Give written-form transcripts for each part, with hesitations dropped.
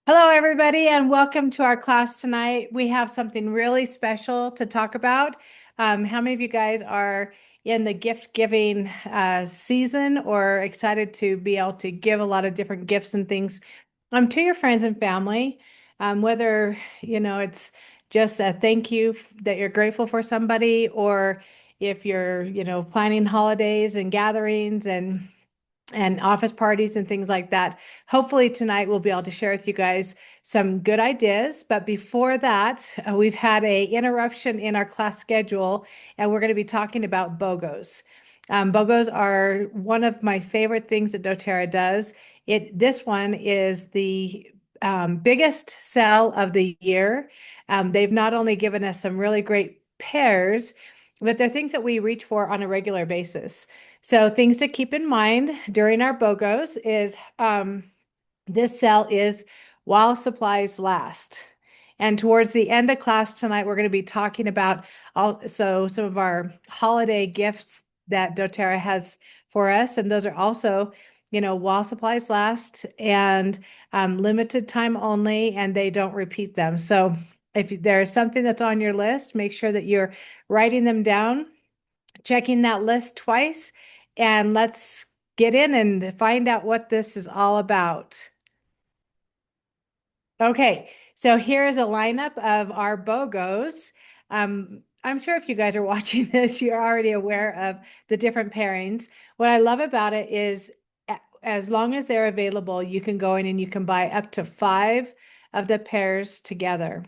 Hello, everybody, and welcome to our class tonight. We have something really special to talk about. How many of you guys are in the gift giving season or excited to be able to give a lot of different gifts and things to your friends and family? Whether, it's just a thank you that you're grateful for somebody, or if you're, planning holidays and gatherings and office parties and things like that. Hopefully tonight we'll be able to share with you guys some good ideas. But before that, we've had a interruption in our class schedule, and we're going to be talking about BOGOS. BOGOS are one of my favorite things that doTERRA does. This one is the biggest sell of the year. They've not only given us some really great pairs, but they're things that we reach for on a regular basis. So things to keep in mind during our BOGOs is this sale is while supplies last. And towards the end of class tonight, we're going to be talking about also some of our holiday gifts that doTERRA has for us. And those are also, while supplies last and limited time only, and they don't repeat them. So if there's something that's on your list, make sure that you're writing them down, checking that list twice, and let's get in and find out what this is all about. Okay, so here is a lineup of our BOGOs. I'm sure if you guys are watching this, you're already aware of the different pairings. What I love about it is as long as they're available, you can go in and you can buy up to 5 of the pairs together.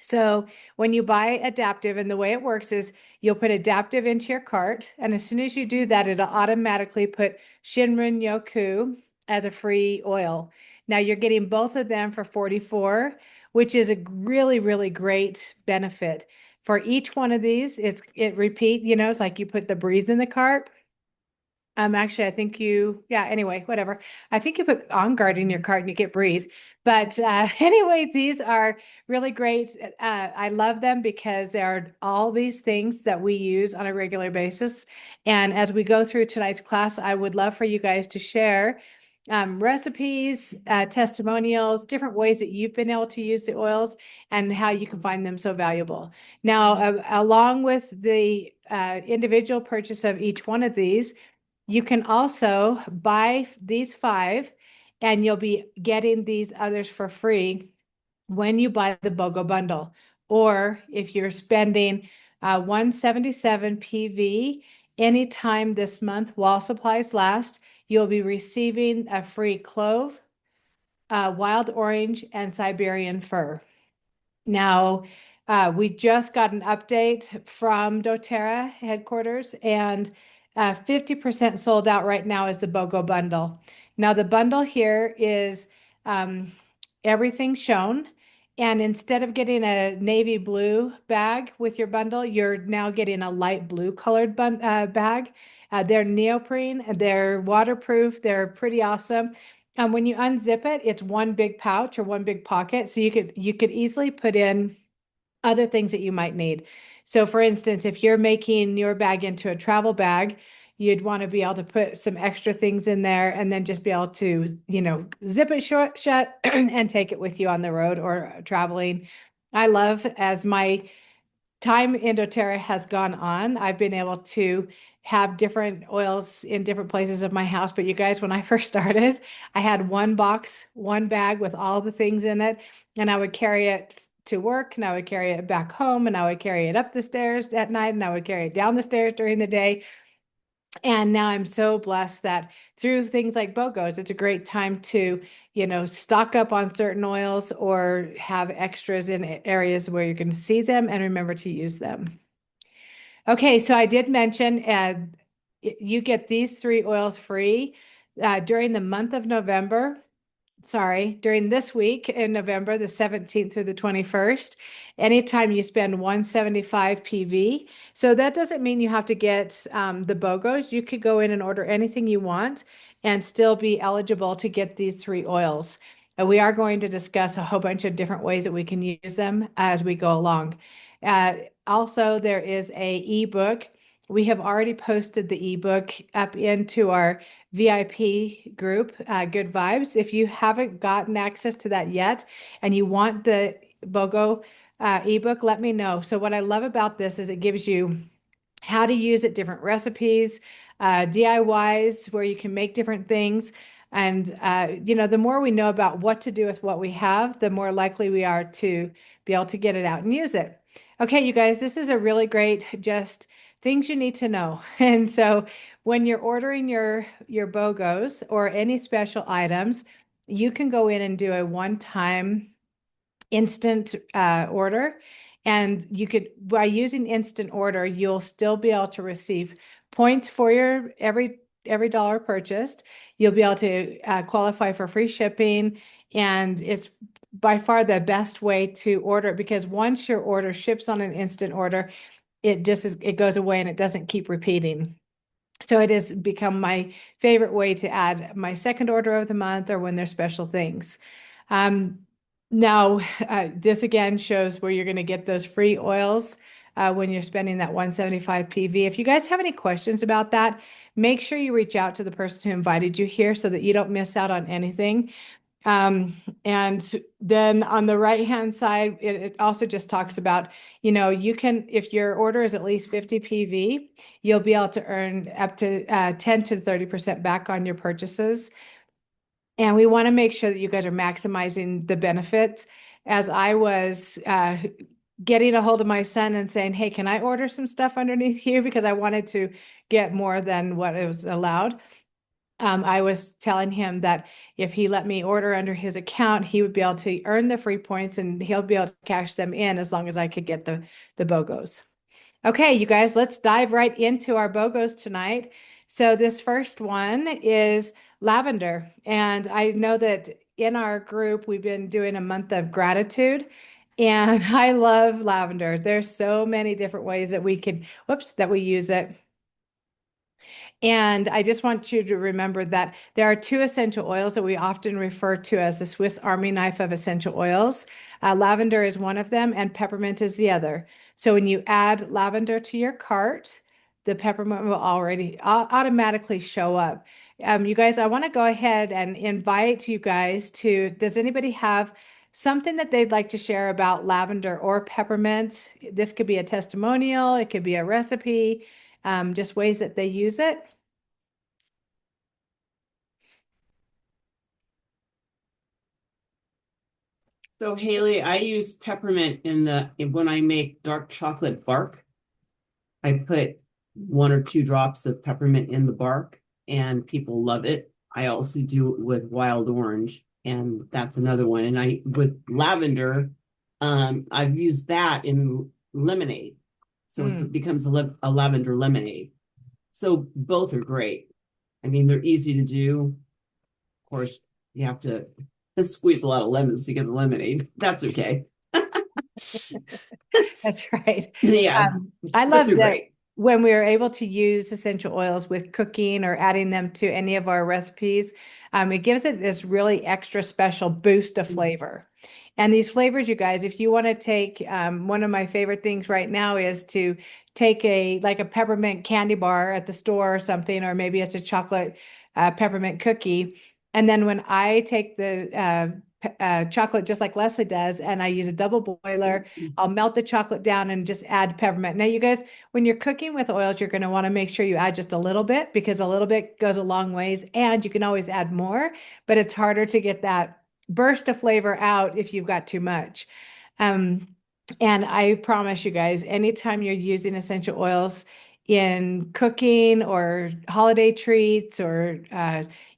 So when you buy adaptive, and the way it works is you'll put adaptive into your cart, and as soon as you do that, it'll automatically put Shinrin Yoku as a free oil. Now you're getting both of them for 44, which is a really, really great benefit. For each one of these, it repeat, it's like you put the breeze in the cart. Actually, I think anyway, whatever. I think you put On Guard in your cart and you get Breathe. But anyway, these are really great. I love them because there are all these things that we use on a regular basis. And as we go through tonight's class, I would love for you guys to share recipes, testimonials, different ways that you've been able to use the oils and how you can find them so valuable. Now, along with the individual purchase of each one of these, you can also buy these 5 and you'll be getting these others for free when you buy the BOGO bundle. Or if you're spending 177 PV anytime this month while supplies last, you'll be receiving a free clove, wild orange, and Siberian fir. Now, we just got an update from doTERRA headquarters, and 50% sold out right now is the BOGO bundle. Now, the bundle here is everything shown. And instead of getting a navy blue bag with your bundle, you're now getting a light blue colored bag. They're neoprene, they're waterproof, they're pretty awesome. When you unzip it, it's one big pouch or one big pocket, so you could easily put in other things that you might need. So for instance, if you're making your bag into a travel bag, you'd want to be able to put some extra things in there and then just be able to, zip it shut and take it with you on the road or traveling. I love, as my time in doTERRA has gone on, I've been able to have different oils in different places of my house. But you guys, when I first started, I had one box, one bag with all the things in it, and I would carry it to work, and I would carry it back home, and I would carry it up the stairs at night, and I would carry it down the stairs during the day. And now I'm so blessed that through things like BOGOs, it's a great time to, stock up on certain oils or have extras in areas where you can see them and remember to use them. Okay, so I did mention you get these 3 oils free during the month of November. Sorry, during this week in November, the 17th through the 21st, anytime you spend 175 PV. So that doesn't mean you have to get the BOGOs. You could go in and order anything you want and still be eligible to get these 3 oils. We are going to discuss a whole bunch of different ways that we can use them as we go along. Also, there is a ebook we have already posted the ebook up into our VIP group, Good Vibes. If you haven't gotten access to that yet and you want the BOGO ebook, let me know. So what I love about this is it gives you how to use it, different recipes, DIYs where you can make different things. And, the more we know about what to do with what we have, the more likely we are to be able to get it out and use it. Okay, you guys, this is a really great just things you need to know. And so when you're ordering your BOGOs or any special items, you can go in and do a one-time instant order. And you could, by using instant order, you'll still be able to receive points for your every dollar purchased. You'll be able to qualify for free shipping, and it's by far the best way to order it because once your order ships on an instant order, it goes away and it doesn't keep repeating. So it has become my favorite way to add my second order of the month or when there's special things. Um, Now, this again shows where you're going to get those free oils when you're spending that 175 PV. If you guys have any questions about that, make sure you reach out to the person who invited you here so that you don't miss out on anything. And then on the right-hand side, it also just talks about, you can, if your order is at least 50 PV, you'll be able to earn up to 10 to 30% back on your purchases. And we want to make sure that you guys are maximizing the benefits. As I was getting a hold of my son and saying, hey, can I order some stuff underneath you? Because I wanted to get more than what it was allowed. I was telling him that if he let me order under his account, he would be able to earn the free points and he'll be able to cash them in as long as I could get the BOGOs. Okay, you guys, let's dive right into our BOGOs tonight. So this first one is lavender. And I know that in our group, we've been doing a month of gratitude. And I love lavender. There's so many different ways that that we use it. And I just want you to remember that there are two essential oils that we often refer to as the Swiss Army knife of essential oils. Lavender is one of them, and peppermint is the other. So when you add lavender to your cart, the peppermint will already automatically show up. You guys, I want to go ahead and invite you guys to, does anybody have something that they'd like to share about lavender or peppermint? This could be a testimonial, it could be a recipe, just ways that they use it. So Haley, I use peppermint when I make dark chocolate bark. I put 1 or 2 drops of peppermint in the bark and people love it. I also do it with wild orange, and that's another one. And I with lavender, I've used that in lemonade. So it becomes a lavender lemonade. So both are great. I mean, they're easy to do. Of course, you have to squeeze a lot of lemons to get the lemonade. That's okay. That's right. Yeah, I but love they're that great. when we are able to use essential oils with cooking or adding them to any of our recipes, it gives it this really extra special boost of flavor. And these flavors, you guys, if you want to take, one of my favorite things right now is to take like a peppermint candy bar at the store or something, or maybe it's a chocolate peppermint cookie. And then when I take the chocolate just like Leslie does, and I use a double boiler, I'll melt the chocolate down and just add peppermint. Now, you guys, when you're cooking with oils, you're going to want to make sure you add just a little bit because a little bit goes a long ways, and you can always add more, but it's harder to get that burst of flavor out if you've got too much. Um, and I promise you guys, anytime you're using essential oils in cooking or holiday treats or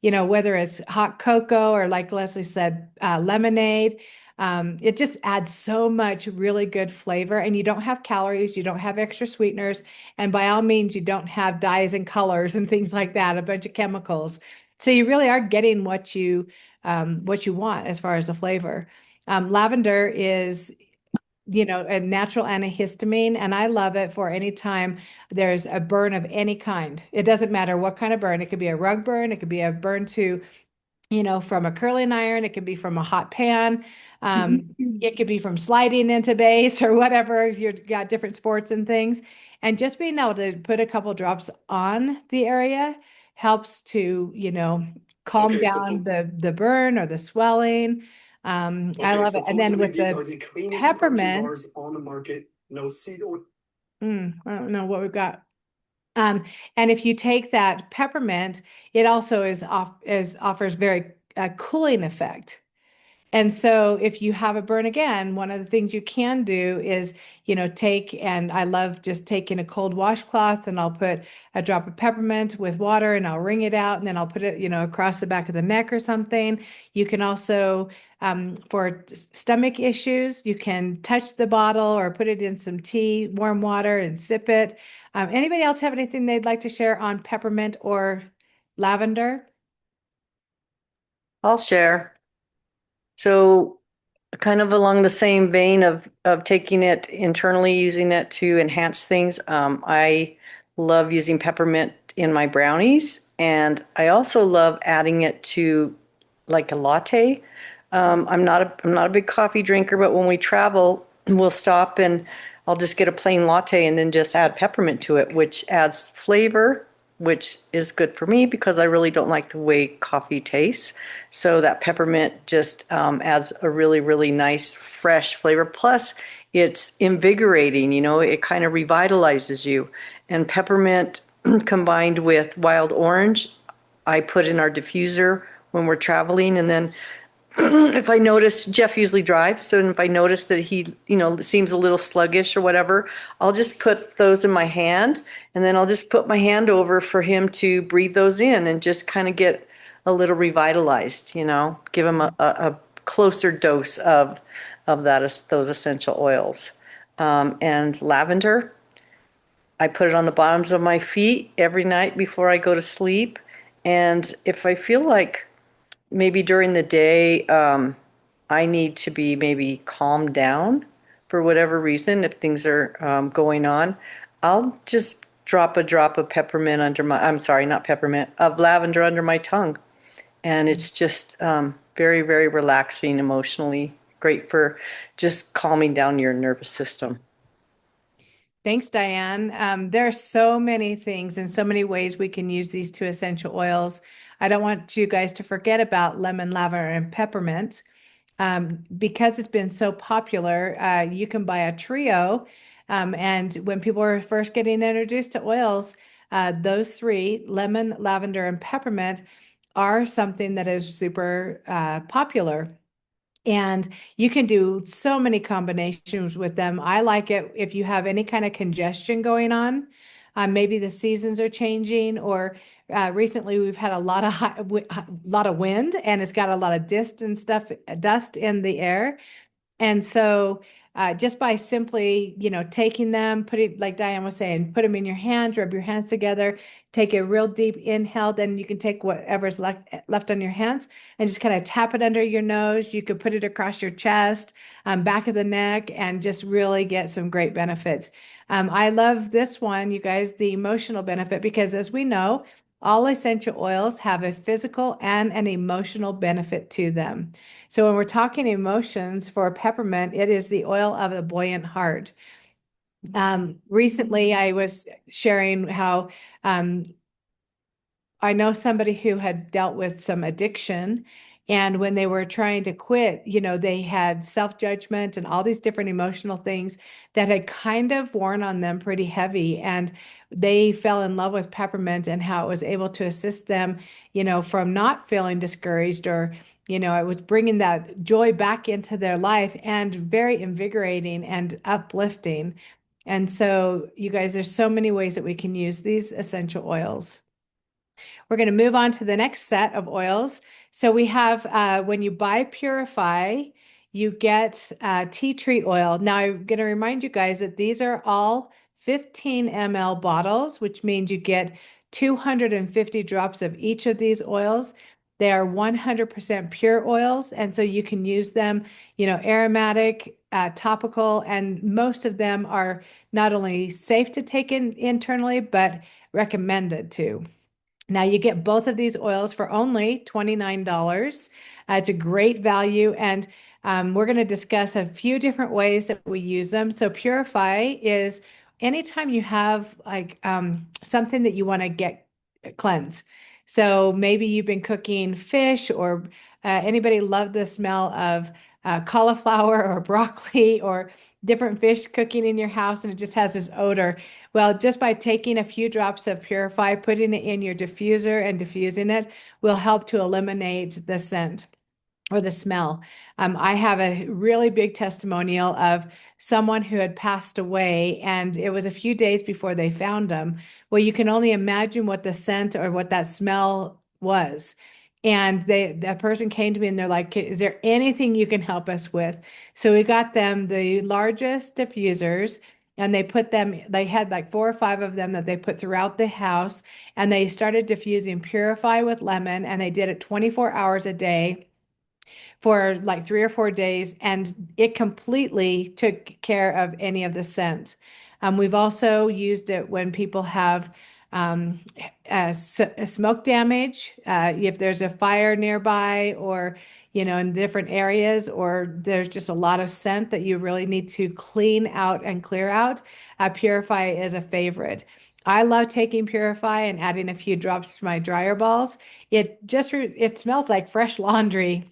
whether it's hot cocoa or like Leslie said, lemonade, it just adds so much really good flavor, and you don't have calories, you don't have extra sweeteners, and by all means, you don't have dyes and colors and things like that, a bunch of chemicals. So you really are getting what you want as far as the flavor. Lavender is a natural antihistamine, and I love it for any time there's a burn of any kind. It doesn't matter what kind of burn. It could be a rug burn, it could be a burn to from a curling iron, it could be from a hot pan, Mhm. it could be from sliding into base or whatever. You've got different sports and things. And just being able to put a couple drops on the area helps to, calm Okay, so down the burn or the swelling. I okay, love it. And then supposedly with these the are the cleanest protein peppermint, bars on the market. No seed oil. I don't know what we've got. Um, and if you take that peppermint, it also offers very cooling effect. And so if you have a burn again, one of the things you can do is, and I love just taking a cold washcloth and I'll put a drop of peppermint with water and I'll wring it out and then I'll put it, across the back of the neck or something. You can also, for stomach issues, you can touch the bottle or put it in some tea, warm water and sip it. Anybody else have anything they'd like to share on peppermint or lavender? I'll share. So, kind of along the same vein of taking it internally, using it to enhance things. I love using peppermint in my brownies, and I also love adding it to like a latte. I'm not a big coffee drinker, but when we travel, we'll stop and I'll just get a plain latte and then just add peppermint to it, which adds flavor, which is good for me because I really don't like the way coffee tastes. So that peppermint just adds a really, really nice, fresh flavor. Plus, it's invigorating, it kind of revitalizes you. And peppermint combined with wild orange, I put in our diffuser when we're traveling. And then if I notice, Jeff usually drives, so if I notice that he, seems a little sluggish or whatever, I'll just put those in my hand, and then I'll just put my hand over for him to breathe those in and just kind of get a little revitalized, give him a closer dose of those essential oils. And lavender, I put it on the bottoms of my feet every night before I go to sleep. And if I feel like maybe during the day, I need to be maybe calmed down for whatever reason, if things are going on, I'll just drop a drop of peppermint I'm sorry, not peppermint, of lavender under my tongue. And it's just very, very relaxing emotionally, great for just calming down your nervous system. Thanks, Diane. There are so many things and so many ways we can use these two essential oils. I don't want you guys to forget about lemon, lavender, and peppermint. Because it's been so popular, you can buy a trio. And when people are first getting introduced to oils, those three, lemon, lavender, and peppermint, are something that is super popular. And you can do so many combinations with them. I like it if you have any kind of congestion going on. Maybe the seasons are changing, or recently we've had a lot of lot of wind, and it's got a lot of dust in the air. And so, just by simply, taking them, put it like Diane was saying, put them in your hands, rub your hands together, take a real deep inhale. Then you can take whatever's left on your hands and just kind of tap it under your nose. You could put it across your chest, back of the neck, and just really get some great benefits. I love this one, you guys, the emotional benefit, because as we know, all essential oils have a physical and an emotional benefit to them. So when we're talking emotions for peppermint, it is the oil of the buoyant heart. Recently, I was sharing how I know somebody who had dealt with some addiction. And when they were trying to quit, they had self-judgment and all these different emotional things that had kind of worn on them pretty heavy. And they fell in love with peppermint and how it was able to assist them, from not feeling discouraged, or, it was bringing that joy back into their life, and very invigorating and uplifting. And so, you guys, there's so many ways that we can use these essential oils. We're going to move on to the next set of oils. So we have, when you buy Purify, you get tea tree oil. Now I'm going to remind you guys that these are all 15 ml bottles, which means you get 250 drops of each of these oils. They are 100% pure oils, and so you can use them, aromatic, topical, and most of them are not only safe to take in internally, but recommended too. Now you get both of these oils for only $29. It's a great value, and we're going to discuss a few different ways that we use them. So Purify is anytime you have like something that you want to get cleanse. So maybe you've been cooking fish, or anybody love the smell of cauliflower or broccoli or different fish cooking in your house, and it just has this odor. Well, just by taking a few drops of Purify, putting it in your diffuser and diffusing it will help to eliminate the scent or the smell. I have a really big testimonial of someone who had passed away, and it was a few days before they found them. Well, you can only imagine what the scent or what that smell was. And that person came to me and they're like, is there anything you can help us with? So we got them the largest diffusers, and they had like 4 or 5 of them that they put throughout the house, and they started diffusing Purify with lemon, and they did it 24 hours a day for like 3 or 4 days, and it completely took care of any of the scent. We've also used it when people have um, smoke damage, if there's a fire nearby, or in different areas, or there's just a lot of scent that you really need to clean out and clear out. Purify is a favorite. I love taking Purify and adding a few drops to my dryer balls. It smells like fresh laundry,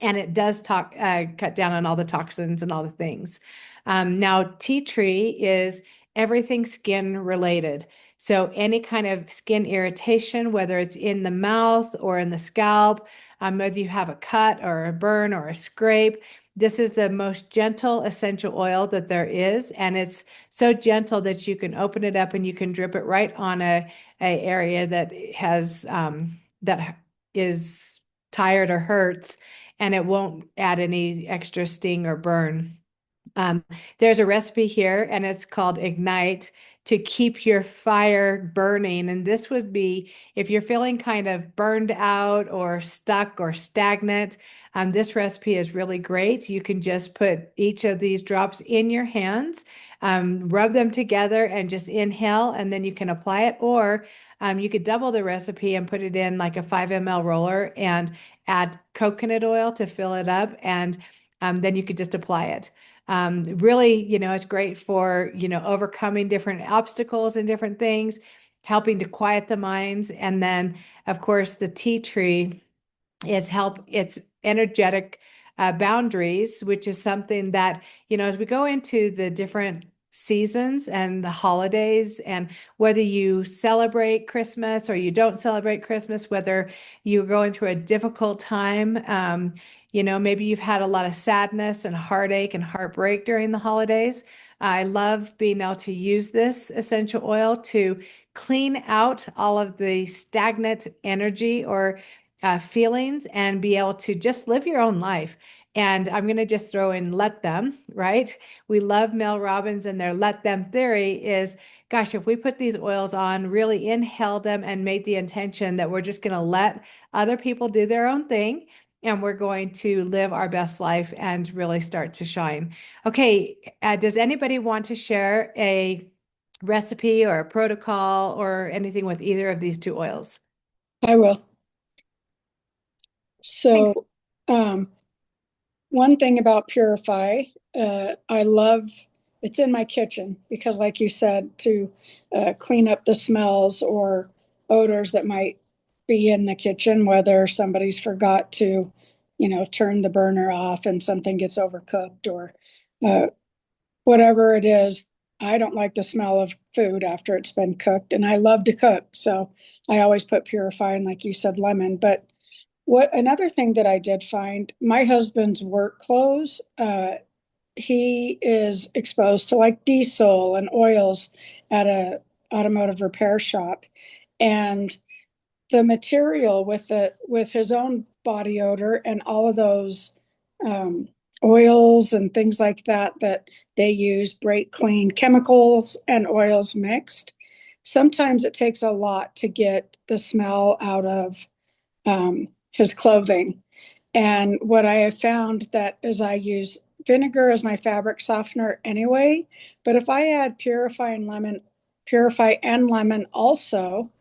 and it does cut down on all the toxins and all the things. Now, tea tree is everything skin related. So any kind of skin irritation, whether it's in the mouth or in the scalp, whether you have a cut or a burn or a scrape, this is the most gentle essential oil that there is, and it's so gentle that you can open it up and you can drip it right on a area that has that is tired or hurts, and it won't add any extra sting or burn. Um, there's a recipe here, and it's called Ignite, to keep your fire burning. And this would be if you're feeling kind of burned out or stuck or stagnant. This recipe is really great. You can just put each of these drops in your hands, rub them together, and just inhale, and then you can apply it. Or you could double the recipe and put it in like a 5 ml roller and add coconut oil to fill it up, and then you could just apply it. Really, it's great for, overcoming different obstacles and different things, helping to quiet the minds. And then, of course, the tea tree it's energetic boundaries, which is something that, as we go into the different seasons and the holidays, and whether you celebrate Christmas or you don't celebrate Christmas, whether you're going through a difficult time, maybe you've had a lot of sadness and heartache and heartbreak during the holidays. I love being able to use this essential oil to clean out all of the stagnant energy or feelings, and be able to just live your own life. And I'm going to just throw in let them, right? We love Mel Robbins, and their let them theory is, gosh, if we put these oils on, really inhaled them and made the intention that we're just going to let other people do their own thing, and we're going to live our best life and really start to shine. Okay, does anybody want to share a recipe or a protocol or anything with either of these two oils? I will. So, one thing about Purify, I love it's in my kitchen because, like you said, to clean up the smells or odors that might be in the kitchen, whether somebody's forgot to, turn the burner off and something gets overcooked or whatever it is. I don't like the smell of food after it's been cooked, and I love to cook. So I always put Purify and, like you said, lemon. But another thing that I did find, my husband's work clothes, he is exposed to like diesel and oils at a automotive repair shop. And the material with his own body odor and all of those oils and things like that they use, brake clean chemicals and oils mixed. Sometimes it takes a lot to get the smell out of his clothing. And what I have found that is I use vinegar as my fabric softener anyway, but if I add Purify and lemon also,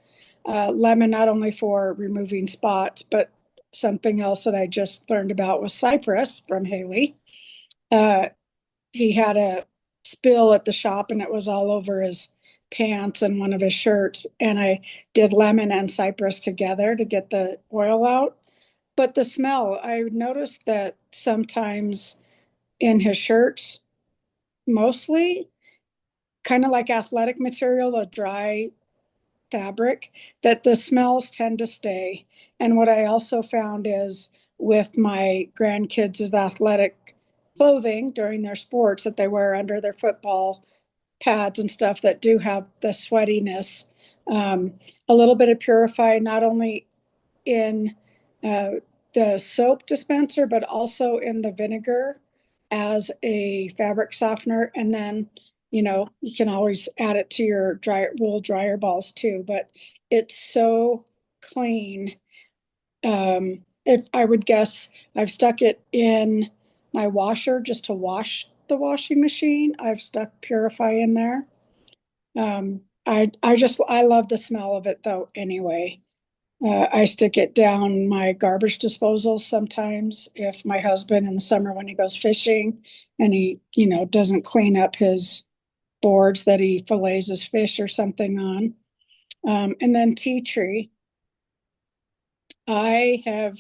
lemon not only for removing spots, but something else that I just learned about was cypress from Haley. Uh, he had a spill at the shop and it was all over his pants and one of his shirts. And I did lemon and cypress together to get the oil out. But the smell, I noticed that sometimes in his shirts, mostly kind of like athletic material, a dry fabric, that the smells tend to stay. And what I also found is with my grandkids' athletic clothing during their sports that they wear under their football pads and stuff that do have the sweatiness, um, a little bit of Purify, not only in uh, the soap dispenser, but also in the vinegar as a fabric softener. And then, you can always add it to your wool dryer balls too, but it's so clean. If I would guess, I've stuck it in my washer just to wash the washing machine. I've stuck Purify in there. I love the smell of it though, anyway. I stick it down my garbage disposal sometimes if my husband in the summer when he goes fishing and he, doesn't clean up his boards that he fillets his fish or something on. And then tea tree. I have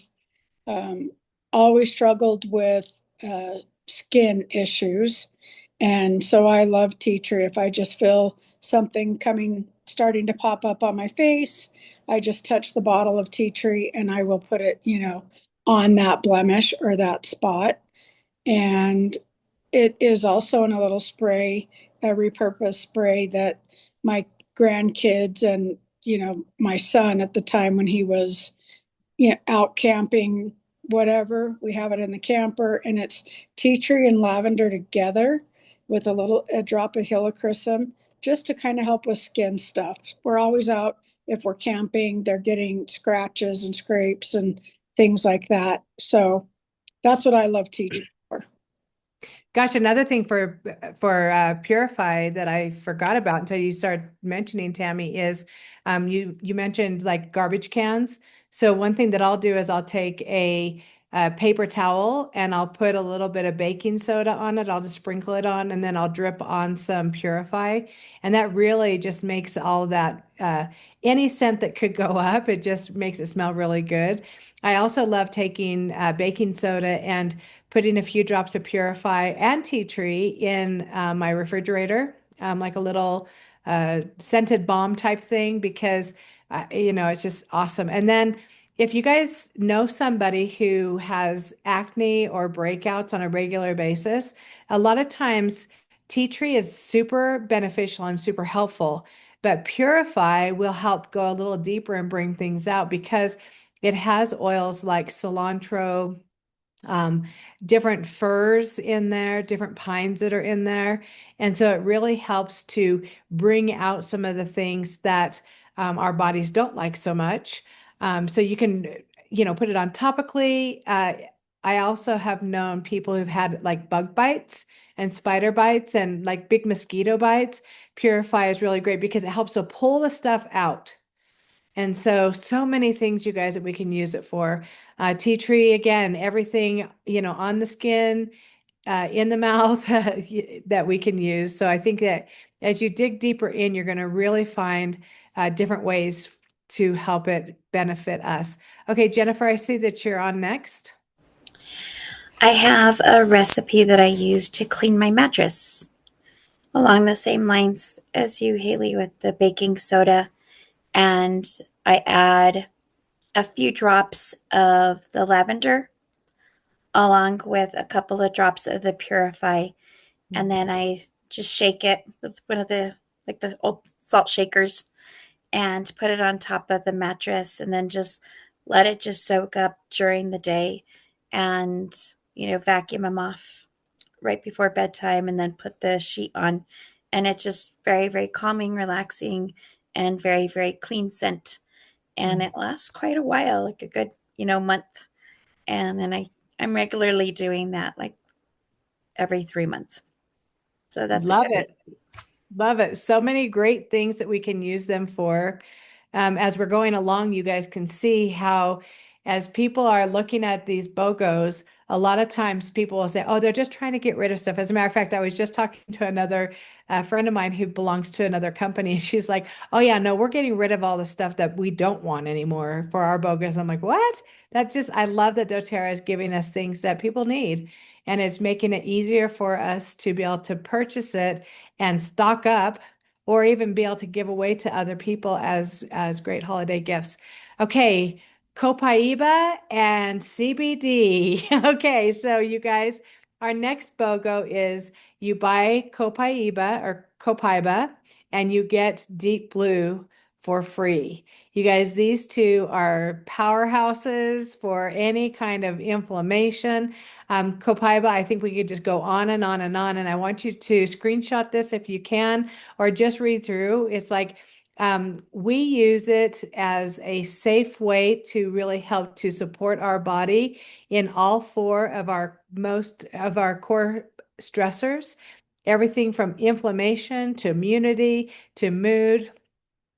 always struggled with skin issues. And so I love tea tree. If I just feel something starting to pop up on my face, I just touch the bottle of tea tree and I will put it, on that blemish or that spot. And it is also in a little spray, a repurposed spray that my grandkids and, my son at the time when he was, out camping, whatever. We have it in the camper, and it's tea tree and lavender together with a drop of helichrysum, just to kind of help with skin stuff. We're always out if we're camping; they're getting scratches and scrapes and things like that. So that's what I love tea tree for. Gosh, another thing for Purify that I forgot about until you started mentioning, Tammy, is you mentioned like garbage cans. So one thing that I'll do is I'll take a paper towel and I'll put a little bit of baking soda on it. I'll just sprinkle it on and then I'll drip on some Purify. And that really just makes all that any scent that could go up, it just makes it smell really good. I also love taking baking soda and putting a few drops of Purify and tea tree in my refrigerator, like a little scented balm type thing, because, it's just awesome. And then if you guys know somebody who has acne or breakouts on a regular basis, a lot of times tea tree is super beneficial and super helpful, but Purify will help go a little deeper and bring things out because it has oils like cilantro, um, different firs in there, different pines that are in there. And so it really helps to bring out some of the things that our bodies don't like so much. So you can, put it on topically. I also have known people who've had like bug bites and spider bites and like big mosquito bites. Purify is really great because it helps to pull the stuff out. And so many things, you guys, that we can use it for. Tea tree, again, everything, on the skin, in the mouth that we can use. So I think that as you dig deeper in, you're going to really find different ways to help it benefit us. Okay, Jennifer, I see that you're on next. I have a recipe that I use to clean my mattress along the same lines as you, Haley, with the baking soda. And I add a few drops of the lavender along with a couple of drops of the Purify. And then I just shake it with one of the old salt shakers and put it on top of the mattress and then just let it just soak up during the day and, vacuum them off right before bedtime and then put the sheet on. And it's just very, very calming, relaxing, and very, very clean scent. And it lasts quite a while, like a good, month. And then I'm regularly doing that like every 3 months. So that's a Love good it. recipe. Love it. So many great things that we can use them for. as we're going along, you guys can see how, as people are looking at these BOGOs, a lot of times people will say, oh, they're just trying to get rid of stuff. As a matter of fact, I was just talking to another friend of mine who belongs to another company, and she's like, oh, yeah, no, we're getting rid of all the stuff that we don't want anymore for our BOGOs. I'm like, what? I love that doTERRA is giving us things that people need, and it's making it easier for us to be able to purchase it and stock up, or even be able to give away to other people as great holiday gifts. Okay, Copaiba and CBD. Okay, so you guys, our next BOGO is you buy Copaiba or Copaiba and you get Deep Blue for free. You guys, these two are powerhouses for any kind of inflammation. Copaiba, I think we could just go on and on and on. And I want you to screenshot this if you can, or just read through. It's like we use it as a safe way to really help to support our body in all four of our core stressors, everything from inflammation to immunity to mood.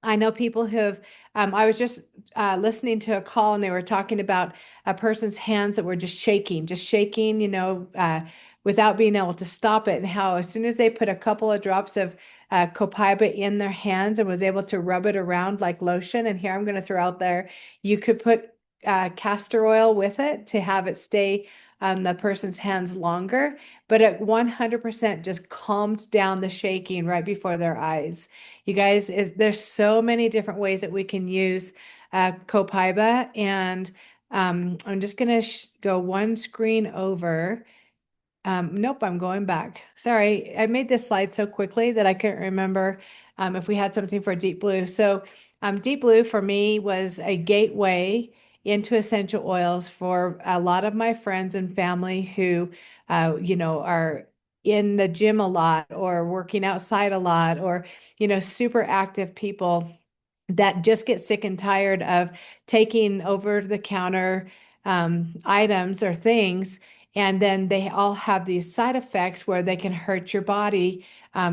I know people who have, I was just listening to a call and they were talking about a person's hands that were just shaking, without being able to stop it. And how as soon as they put a couple of drops of copaiba in their hands and was able to rub it around like lotion. And here I'm going to throw out there, you could put castor oil with it to have it stay on the person's hands longer, but it 100% just calmed down the shaking right before their eyes. You guys, there's so many different ways that we can use Copaiba, and I'm just gonna go one screen over. Nope, I'm going back. Sorry, I made this slide so quickly that I couldn't remember if we had something for Deep Blue. So Deep Blue for me was a gateway into essential oils for a lot of my friends and family who, are in the gym a lot or working outside a lot, or, super active people that just get sick and tired of taking over the counter items or things. And then they all have these side effects where they can hurt your body,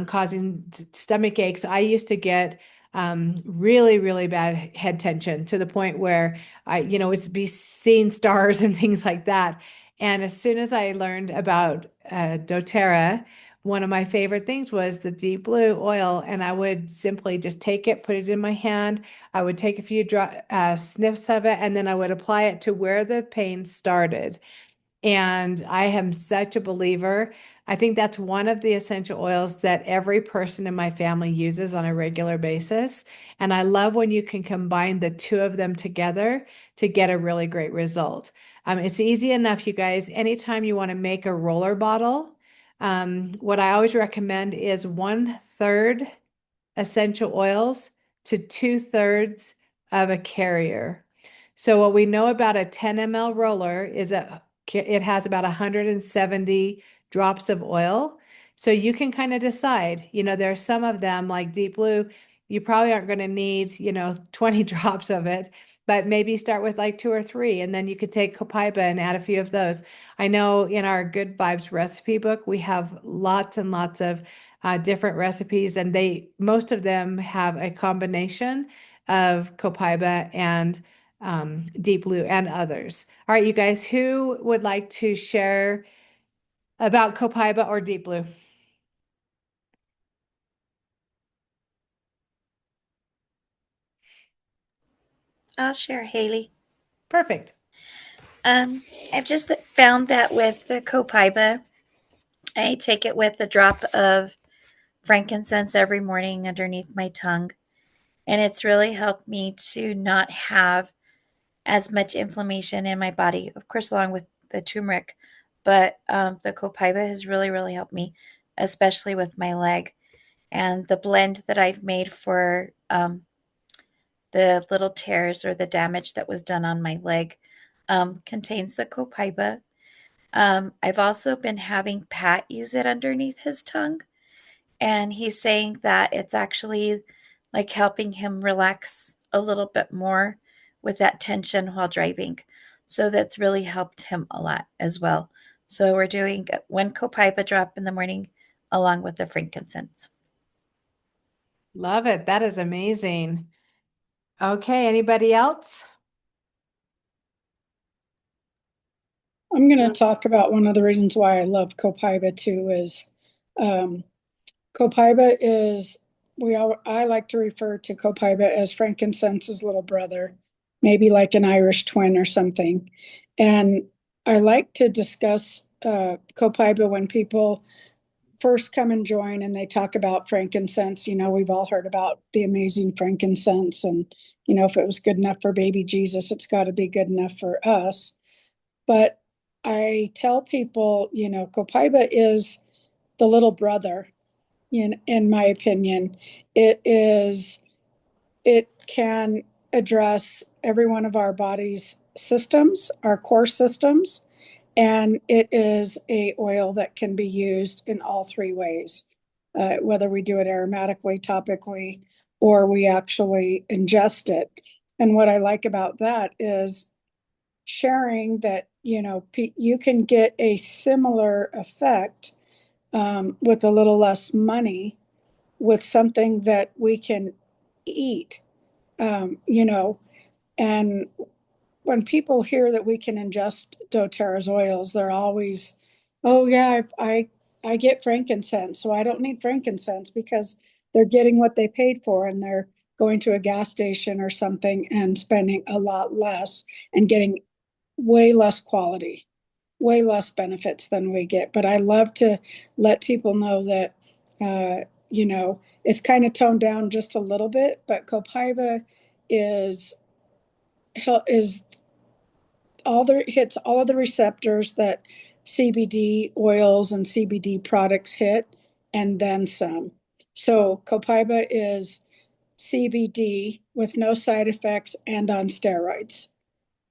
causing stomach aches. I used to get really, really bad head tension to the point where would be seeing stars and things like that. And as soon as I learned about doTERRA, one of my favorite things was the Deep Blue oil, and I would simply just take it, put it in my hand. I would take a few sniffs of it, and then I would apply it to where the pain started. And I am such a believer. I think that's one of the essential oils that every person in my family uses on a regular basis. And I love when you can combine the two of them together to get a really great result. It's easy enough, you guys. Anytime you want to make a roller bottle, what I always recommend is 1/3 essential oils to 2/3 of a carrier. So what we know about a 10 ml roller is it has about 170 drops of oil. So you can kind of decide, there are some of them like Deep Blue, you probably aren't going to need, 20 drops of it, but maybe start with like 2 or 3, and then you could take copaiba and add a few of those. I know in our Good Vibes recipe book, we have lots and lots of different recipes, and most of them have a combination of copaiba and Deep Blue and others. All right, you guys, who would like to share about copaiba or Deep Blue? I'll share, Haley. Perfect. I've just found that with the copaiba, I take it with a drop of frankincense every morning underneath my tongue. And it's really helped me to not have as much inflammation in my body, of course, along with the turmeric. But the copaiba has really, really helped me, especially with my leg. And the blend that I've made for the little tears or the damage that was done on my leg contains the copaiba. I've also been having Pat use it underneath his tongue, and he's saying that it's actually like helping him relax a little bit more with that tension while driving. So that's really helped him a lot as well. So we're doing 1 copaiba drop in the morning along with the frankincense. Love it. That is amazing. Okay, anybody else? I'm going to talk about one of the reasons why I love copaiba too is um, copaiba is I like to refer to copaiba as frankincense's little brother, maybe like an Irish twin or something. And I like to discuss copaiba when people first come and join and they talk about frankincense. You know, we've all heard about the amazing frankincense, and you know, if it was good enough for baby Jesus, it's got to be good enough for us. But I tell people, you know, copaiba is the little brother, in my opinion. It is, it can address every one of our body's systems, our core systems, and it is a oil that can be used in all three ways, whether we do it aromatically, topically, or we actually ingest it. And what I like about that is sharing that, you know, you can get a similar effect with a little less money with something that we can eat, you know. And when people hear that we can ingest doTERRA's oils, they're always, oh yeah, I get frankincense, so I don't need frankincense, because they're getting what they paid for, and they're going to a gas station or something and spending a lot less and getting way less quality, way less benefits than we get. But I love to let people know that, you know, it's kind of toned down just a little bit, but copaiba is is hits all of the receptors that CBD oils and CBD products hit, and then some. So copaiba is CBD with no side effects and on steroids,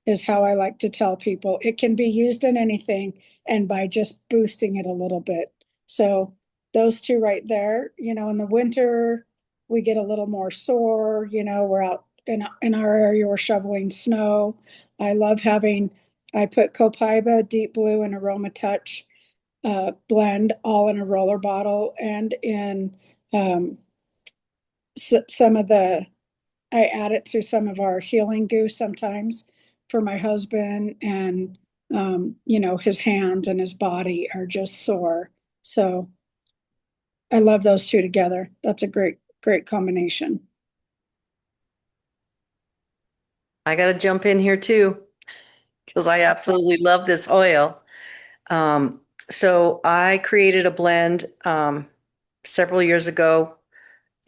is how I like to tell people. It can be used in anything, and by just boosting it a little bit. So those two right there, you know, in the winter, we get a little more sore, you know, we're out in our area, we're shoveling snow. I love having, I put copaiba, deep blue, and aroma touch blend all in a roller bottle, and in some of the, I add it to some of our healing goo sometimes for my husband, and you know, his hands and his body are just sore. So I love those two together. That's a great combination. I got to jump in here too, because I absolutely love this oil. Um, so I created a blend several years ago,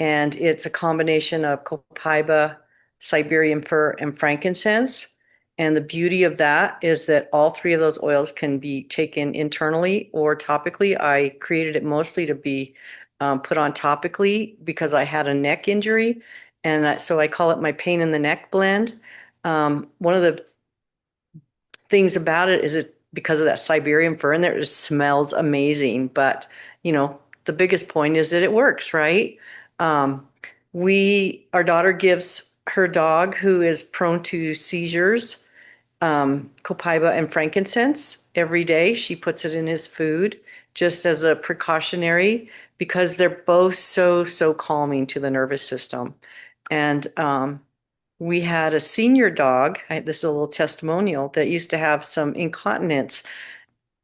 and it's a combination of copaiba, Siberian fir, and frankincense. And the beauty of that is that all three of those oils can be taken internally or topically. I created it mostly to be put on topically because I had a neck injury. And so I call it my pain in the neck blend. One of the things about it is it because of that Siberian fir in there, it just smells amazing. But you know, the biggest point is that it works, right? Um, our daughter gives her dog who is prone to seizures, copaiba and frankincense every day. She puts it in his food just as a precautionary because they're both so calming to the nervous system. And we had a senior dog, this is a little testimonial, that used to have some incontinence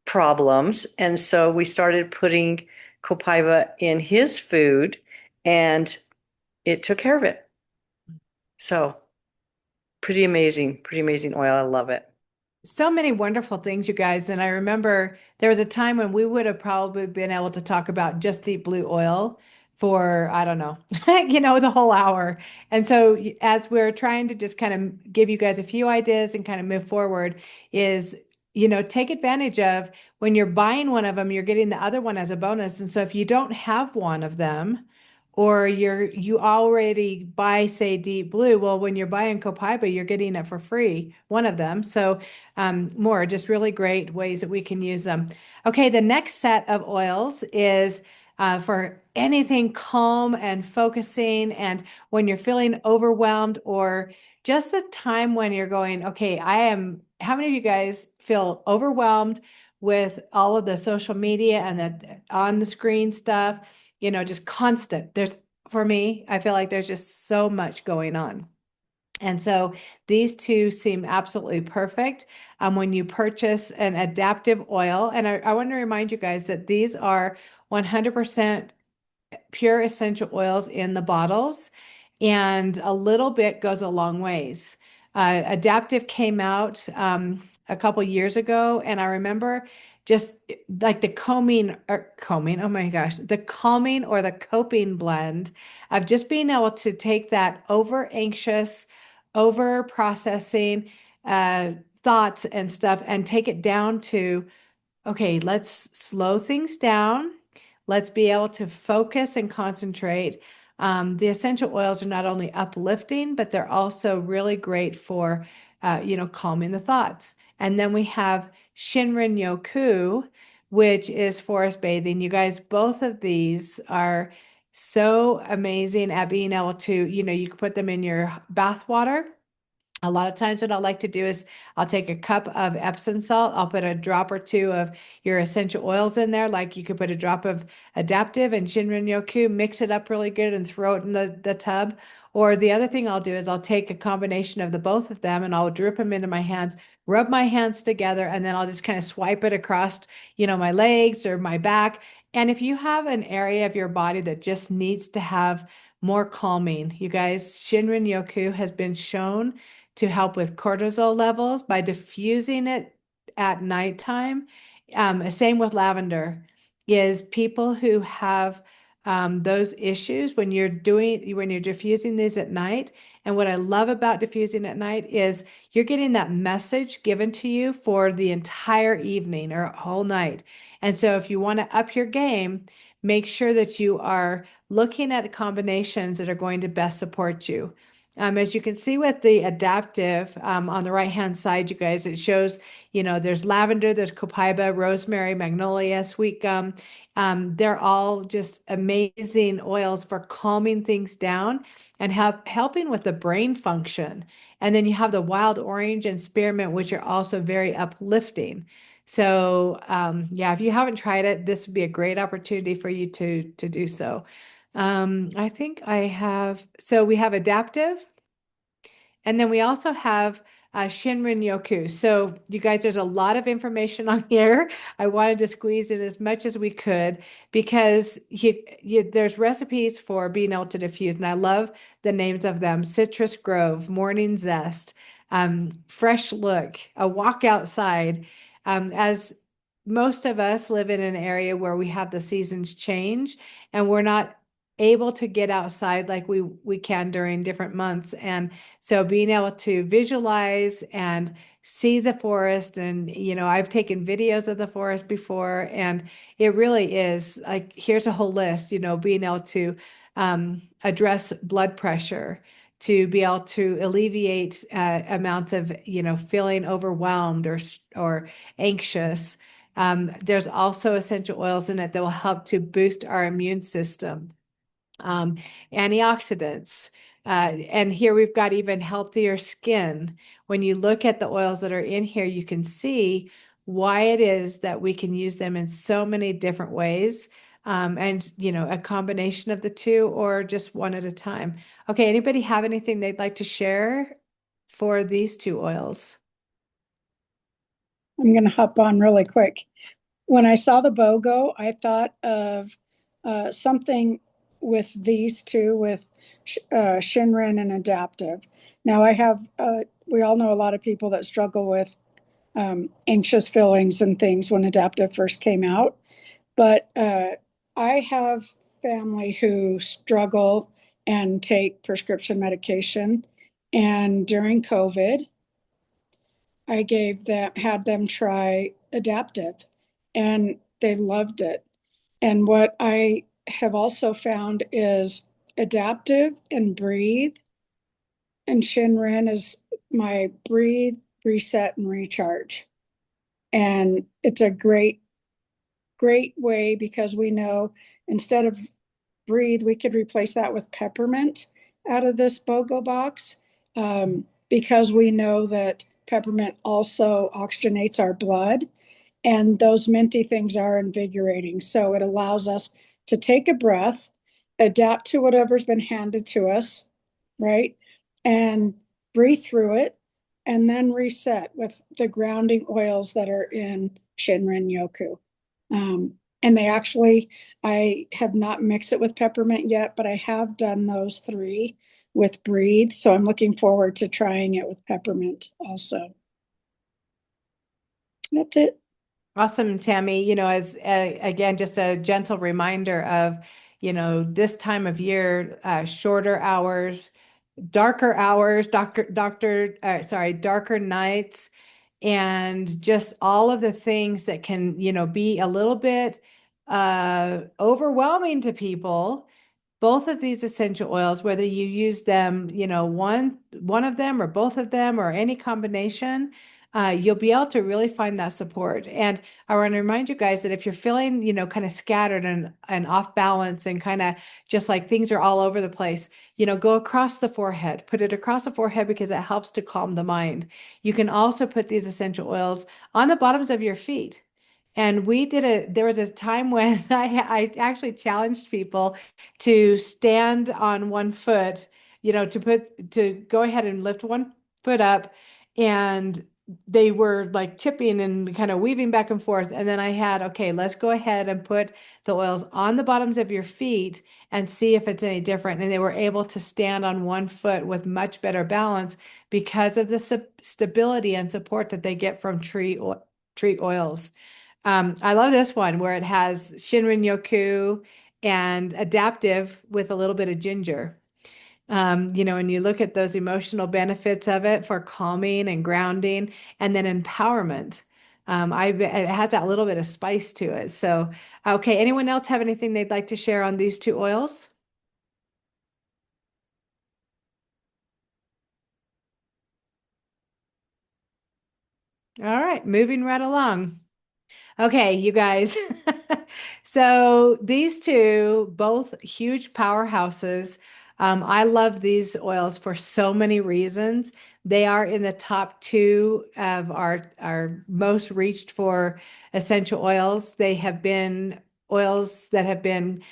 problems. And so we started putting copaiba in his food, and it took care of it. So pretty amazing oil. I love it. So many wonderful things, you guys. And I remember there was a time when we would have probably been able to talk about just deep blue oil for, I don't know, you know, the whole hour. And so as we're trying to just kind of give you guys a few ideas and kind of move forward is, you know, take advantage of when you're buying one of them, you're getting the other one as a bonus. And so if you don't have one of them, or you already buy, say, deep blue, well, when you're buying copaiba, you're getting it for free, one of them. So more just really great ways that we can use them. Okay, the next set of oils is for anything calm and focusing, and when you're feeling overwhelmed, or just a time when you're going, okay, how many of you guys feel overwhelmed with all of the social media and the on the screen stuff? You know, just constant. For me, I feel like there's just so much going on. And so these two seem absolutely perfect when you purchase an adaptive oil. And I want to remind you guys that these are 100% pure essential oils in the bottles, and a little bit goes a long ways. Adaptive came out a couple years ago, and I remember just like the combing, oh my gosh, the calming or the coping blend of just being able to take that over anxious, over processing thoughts and stuff and take it down to, okay, let's slow things down. Let's be able to focus and concentrate. The essential oils are not only uplifting, but they're also really great for, calming the thoughts. And then we have Shinrin Yoku, which is forest bathing. You guys, both of these are so amazing at being able to, you can put them in your bath water. A lot of times what I like to do is I'll take a cup of Epsom salt. I'll put a drop or two of your essential oils in there. Like you could put a drop of Adaptive and Shinrin Yoku, mix it up really good and throw it in the tub. Or the other thing I'll do is I'll take a combination of the both of them and I'll drip them into my hands, rub my hands together, and then I'll just kind of swipe it across, my legs or my back. And if you have an area of your body that just needs to have more calming, you guys, Shinrin Yoku has been shown to help with cortisol levels by diffusing it at nighttime. Same with lavender, is people who have those issues when you're diffusing these at night. And what I love about diffusing at night is you're getting that message given to you for the entire evening or whole night. And so if you want to up your game, make sure that you are looking at the combinations that are going to best support you. As you can see with the adaptive on the right-hand side, you guys, it shows, there's lavender, there's copaiba, rosemary, magnolia, sweet gum. They're all just amazing oils for calming things down and helping with the brain function. And then you have the wild orange and spearmint, which are also very uplifting. So yeah, if you haven't tried it, this would be a great opportunity for you to do so. I think so we have adaptive, and then we also have Shinrin Yoku. So you guys, there's a lot of information on here. I wanted to squeeze in as much as we could because there's recipes for being able to diffuse, and I love the names of them: Citrus Grove, Morning Zest, Fresh Look, A Walk Outside. As most of us live in an area where we have the seasons change and we're not able to get outside like we can during different months. And so being able to visualize and see the forest, and I've taken videos of the forest before, and it really is like, here's a whole list, being able to address blood pressure, to be able to alleviate amounts of feeling overwhelmed or anxious. There's also essential oils in it that will help to boost our immune system, antioxidants. And here we've got even healthier skin. When you look at the oils that are in here, you can see why it is that we can use them in so many different ways. And, a combination of the two or just one at a time. Okay, anybody have anything they'd like to share for these two oils? I'm going to hop on really quick. When I saw the BOGO, I thought of something with these two, with Shinrin and Adaptive. Now we all know a lot of people that struggle with anxious feelings and things when Adaptive first came out. But I have family who struggle and take prescription medication. And during COVID, I had them try Adaptive, and they loved it. And what I have also found is Adaptive and Breathe, and Shinrin is my breathe, reset, and recharge. And it's a great way because we know instead of Breathe, we could replace that with peppermint out of this BOGO box, because we know that peppermint also oxygenates our blood, and those minty things are invigorating. So it allows us to take a breath, adapt to whatever's been handed to us, right? And breathe through it, and then reset with the grounding oils that are in Shinrin Yoku. And they actually, I have not mixed it with peppermint yet, but I have done those three with Breathe. So I'm looking forward to trying it with peppermint also. That's it. Awesome, Tammy. As again, just a gentle reminder of, this time of year, shorter hours, darker nights, and just all of the things that can, be a little bit overwhelming to people. Both of these essential oils, whether you use them, one of them or both of them or any combination, you'll be able to really find that support. And I want to remind you guys that if you're feeling, kind of scattered and off balance and kind of just like things are all over the place, go across the forehead, put it across the forehead because it helps to calm the mind. You can also put these essential oils on the bottoms of your feet. And there was a time when I actually challenged people to stand on one foot, to go ahead and lift one foot up, and they were like tipping and kind of weaving back and forth. And then I had, okay, let's go ahead and put the oils on the bottoms of your feet and see if it's any different. And they were able to stand on one foot with much better balance because of the stability and support that they get from tree oils. I love this one where it has Shinrin Yoku and adaptive with a little bit of ginger. And you look at those emotional benefits of it for calming and grounding, and then empowerment. It has that little bit of spice to it. So, okay, anyone else have anything they'd like to share on these two oils? All right, moving right along. Okay, you guys. So these two, both huge powerhouses. I love these oils for so many reasons. They are in the top two of our most reached for essential oils. They have been oils that have been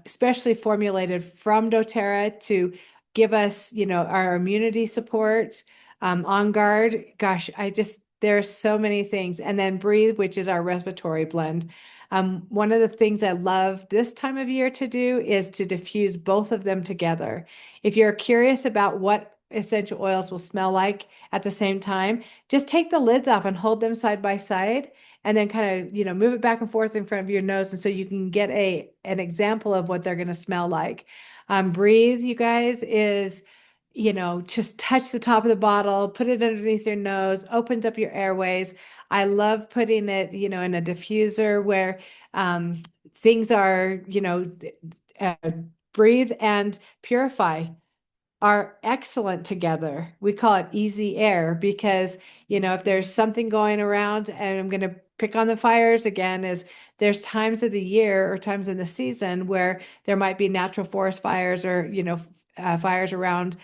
specially formulated from doTERRA to give us, our immunity support. On guard, gosh, there's so many things. And then Breathe, which is our respiratory blend. One of the things I love this time of year to do is to diffuse both of them together. If you're curious about what essential oils will smell like at the same time, just take the lids off and hold them side by side and then kind of, move it back and forth in front of your nose. And so you can get an example of what they're going to smell like. Breathe, you guys, is just touch the top of the bottle, put it underneath your nose, opens up your airways. I love putting it, in a diffuser where things are, uh, breathe and purify are excellent together. We call it easy air because, if there's something going around, and I'm going to pick on the fires again, is there's times of the year or times in the season where there might be natural forest fires or, fires around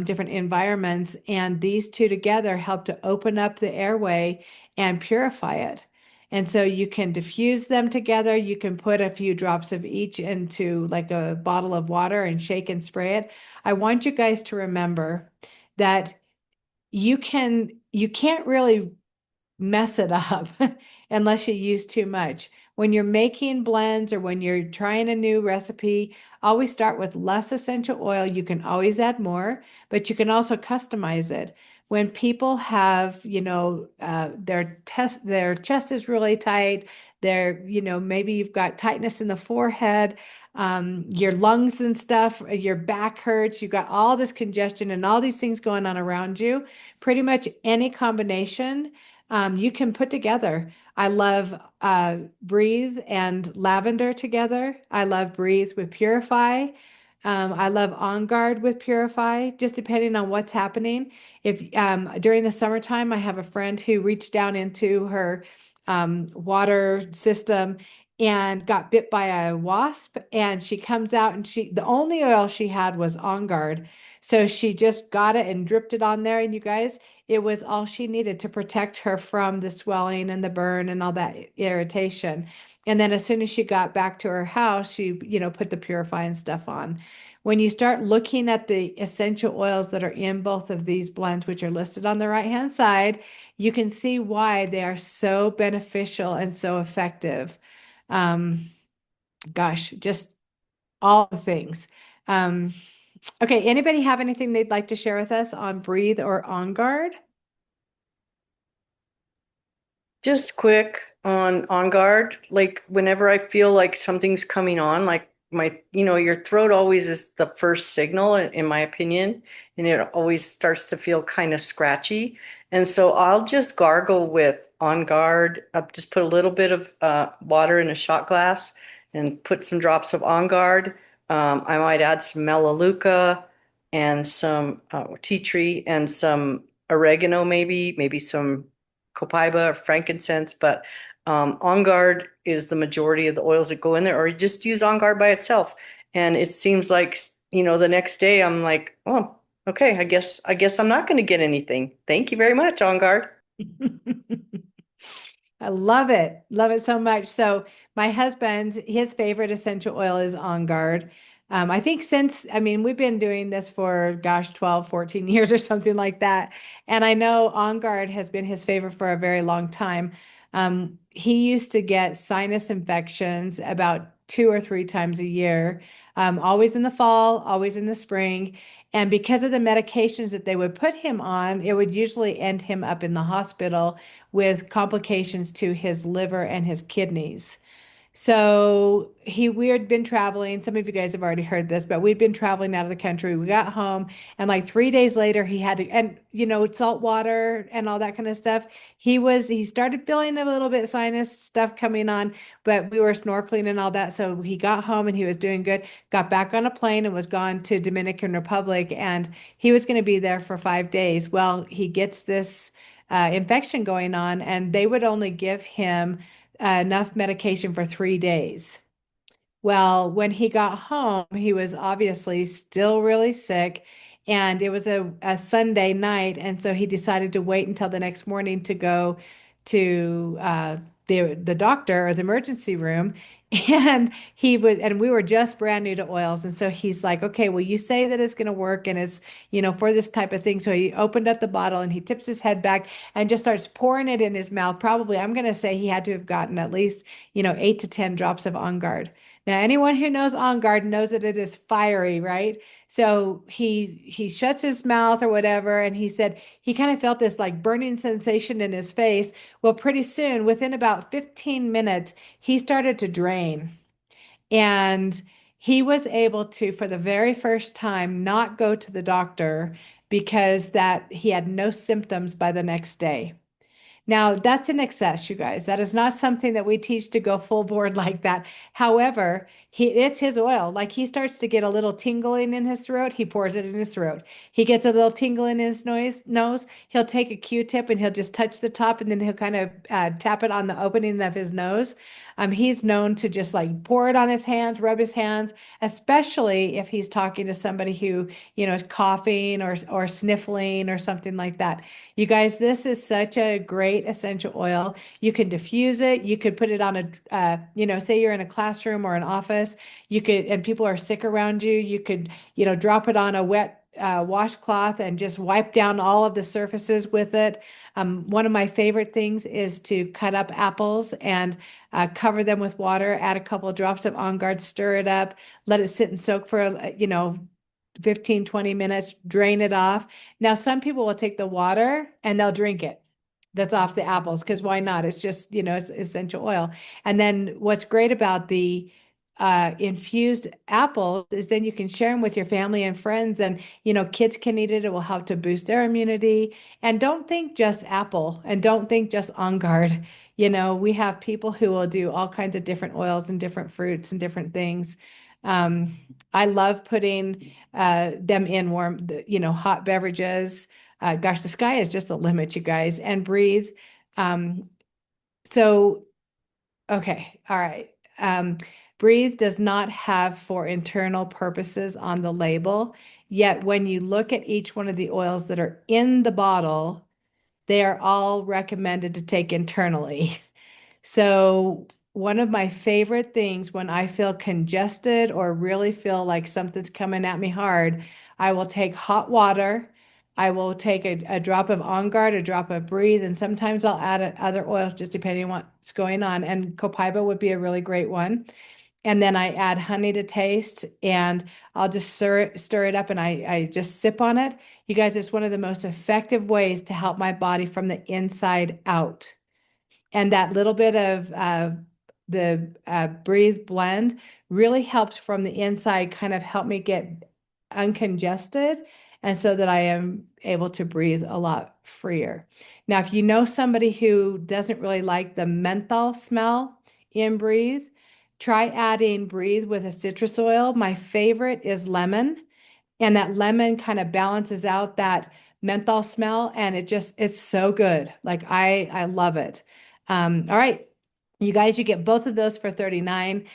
different environments. And these two together help to open up the airway and purify it. And so you can diffuse them together. You can put a few drops of each into like a bottle of water and shake and spray it. I want you guys to remember that you can't really mess it up unless you use too much. When you're making blends or when you're trying a new recipe, always start with less essential oil. You can always add more, but you can also customize it. When people have, their chest is really tight, maybe you've got tightness in the forehead, your lungs and stuff, your back hurts, you've got all this congestion and all these things going on around you. Pretty much any combination you can put together. I love Breathe and Lavender together. I love Breathe with Purify. I love On Guard with Purify, just depending on what's happening. If during the summertime, I have a friend who reached down into her water system and got bit by a wasp, and she comes out and the only oil she had was On Guard. So she just got it and dripped it on there, and you guys, it was all she needed to protect her from the swelling and the burn and all that irritation. And then as soon as she got back to her house, she, put the purifying stuff on. When you start looking at the essential oils that are in both of these blends, which are listed on the right-hand side, you can see why they are so beneficial and so effective. Um, Gosh, just all the things. Um, okay, anybody have anything they'd like to share with us on Breathe or On Guard? Just quick on guard, like whenever I feel like something's coming on, like your throat always is the first signal in my opinion, and it always starts to feel kind of scratchy. And so I'll just gargle with On Guard. I'll just put a little bit of water in a shot glass and put some drops of On Guard. I might add some Melaleuca and some tea tree and some oregano, maybe some copaiba or frankincense, but On Guard is the majority of the oils that go in there, or you just use On Guard by itself. And it seems like, the next day I'm like, oh, okay, I guess I'm not going to get anything. Thank you very much, On Guard. I love it. Love it so much. So my husband, his favorite essential oil is On Guard. I think we've been doing this for, gosh, 12, 14 years or something like that. And I know On Guard has been his favorite for a very long time. He used to get sinus infections about 2 or 3 times a year, always in the fall, always in the spring. And because of the medications that they would put him on, it would usually end him up in the hospital with complications to his liver and his kidneys. So we had been traveling. Some of you guys have already heard this, but we'd been traveling out of the country. We got home, and like 3 days later, he had to, and salt water and all that kind of stuff. He started feeling a little bit sinus stuff coming on, but we were snorkeling and all that. So he got home and he was doing good, got back on a plane and was gone to Dominican Republic, and he was going to be there for 5 days. Well, he gets this infection going on, and they would only give him enough medication for 3 days. Well, when he got home, he was obviously still really sick, and it was a Sunday night, and so he decided to wait until the next morning to go to the doctor or the emergency room. And we were just brand new to oils. And so he's like, okay, well, you say that it's going to work and it's, for this type of thing. So he opened up the bottle and he tips his head back and just starts pouring it in his mouth. Probably, I'm going to say he had to have gotten at least, 8 to 10 drops of On Guard. Now, anyone who knows On Guard knows that it is fiery, right? So he shuts his mouth or whatever, and he said he kind of felt this like burning sensation in his face. Well, pretty soon, within about 15 minutes, he started to drain. And he was able to, for the very first time, not go to the doctor because that he had no symptoms by the next day. Now, that's an excess, you guys. That is not something that we teach to go full board like that. However, it's his oil. Like he starts to get a little tingling in his throat, he pours it in his throat. He gets a little tingle in his nose. He'll take a Q-tip and he'll just touch the top, and then he'll kind of tap it on the opening of his nose. He's known to just like pour it on his hands, rub his hands, especially if he's talking to somebody who, is coughing or sniffling or something like that. You guys, this is such a great essential oil. You can diffuse it. You could put it on say you're in a classroom or an office, and people are sick around you. You could, drop it on a wet washcloth and just wipe down all of the surfaces with it. One of my favorite things is to cut up apples and cover them with water, add a couple of drops of On Guard, stir it up, let it sit and soak for, 15, 20 minutes, drain it off. Now, some people will take the water and they'll drink it. That's off the apples, because why not? It's just, it's essential oil. And then what's great about the infused apples is then you can share them with your family and friends, and, kids can eat it. It will help to boost their immunity. And don't think just apple, and don't think just On Guard. We have people who will do all kinds of different oils and different fruits and different things. I love putting them in warm, hot beverages. Gosh, the sky is just the limit, you guys. And Breathe. So, okay, all right. Breathe does not have for internal purposes on the label. Yet when you look at each one of the oils that are in the bottle, they are all recommended to take internally. So one of my favorite things when I feel congested or really feel like something's coming at me hard, I will take hot water. I will take a drop of On Guard, a drop of Breathe, and sometimes I'll add other oils just depending on what's going on. And Copaiba would be a really great one. And then I add honey to taste, and I'll just stir it up, and I just sip on it. You guys, it's one of the most effective ways to help my body from the inside out. And that little bit of the Breathe blend really helps from the inside, kind of help me get uncongested, and so that I am able to breathe a lot freer. Now, if you know somebody who doesn't really like the menthol smell in Breathe, try adding Breathe with a citrus oil. My favorite is lemon, and that lemon kind of balances out that menthol smell, and it's so good. Like I love it. All right. You guys, you get both of those for 39.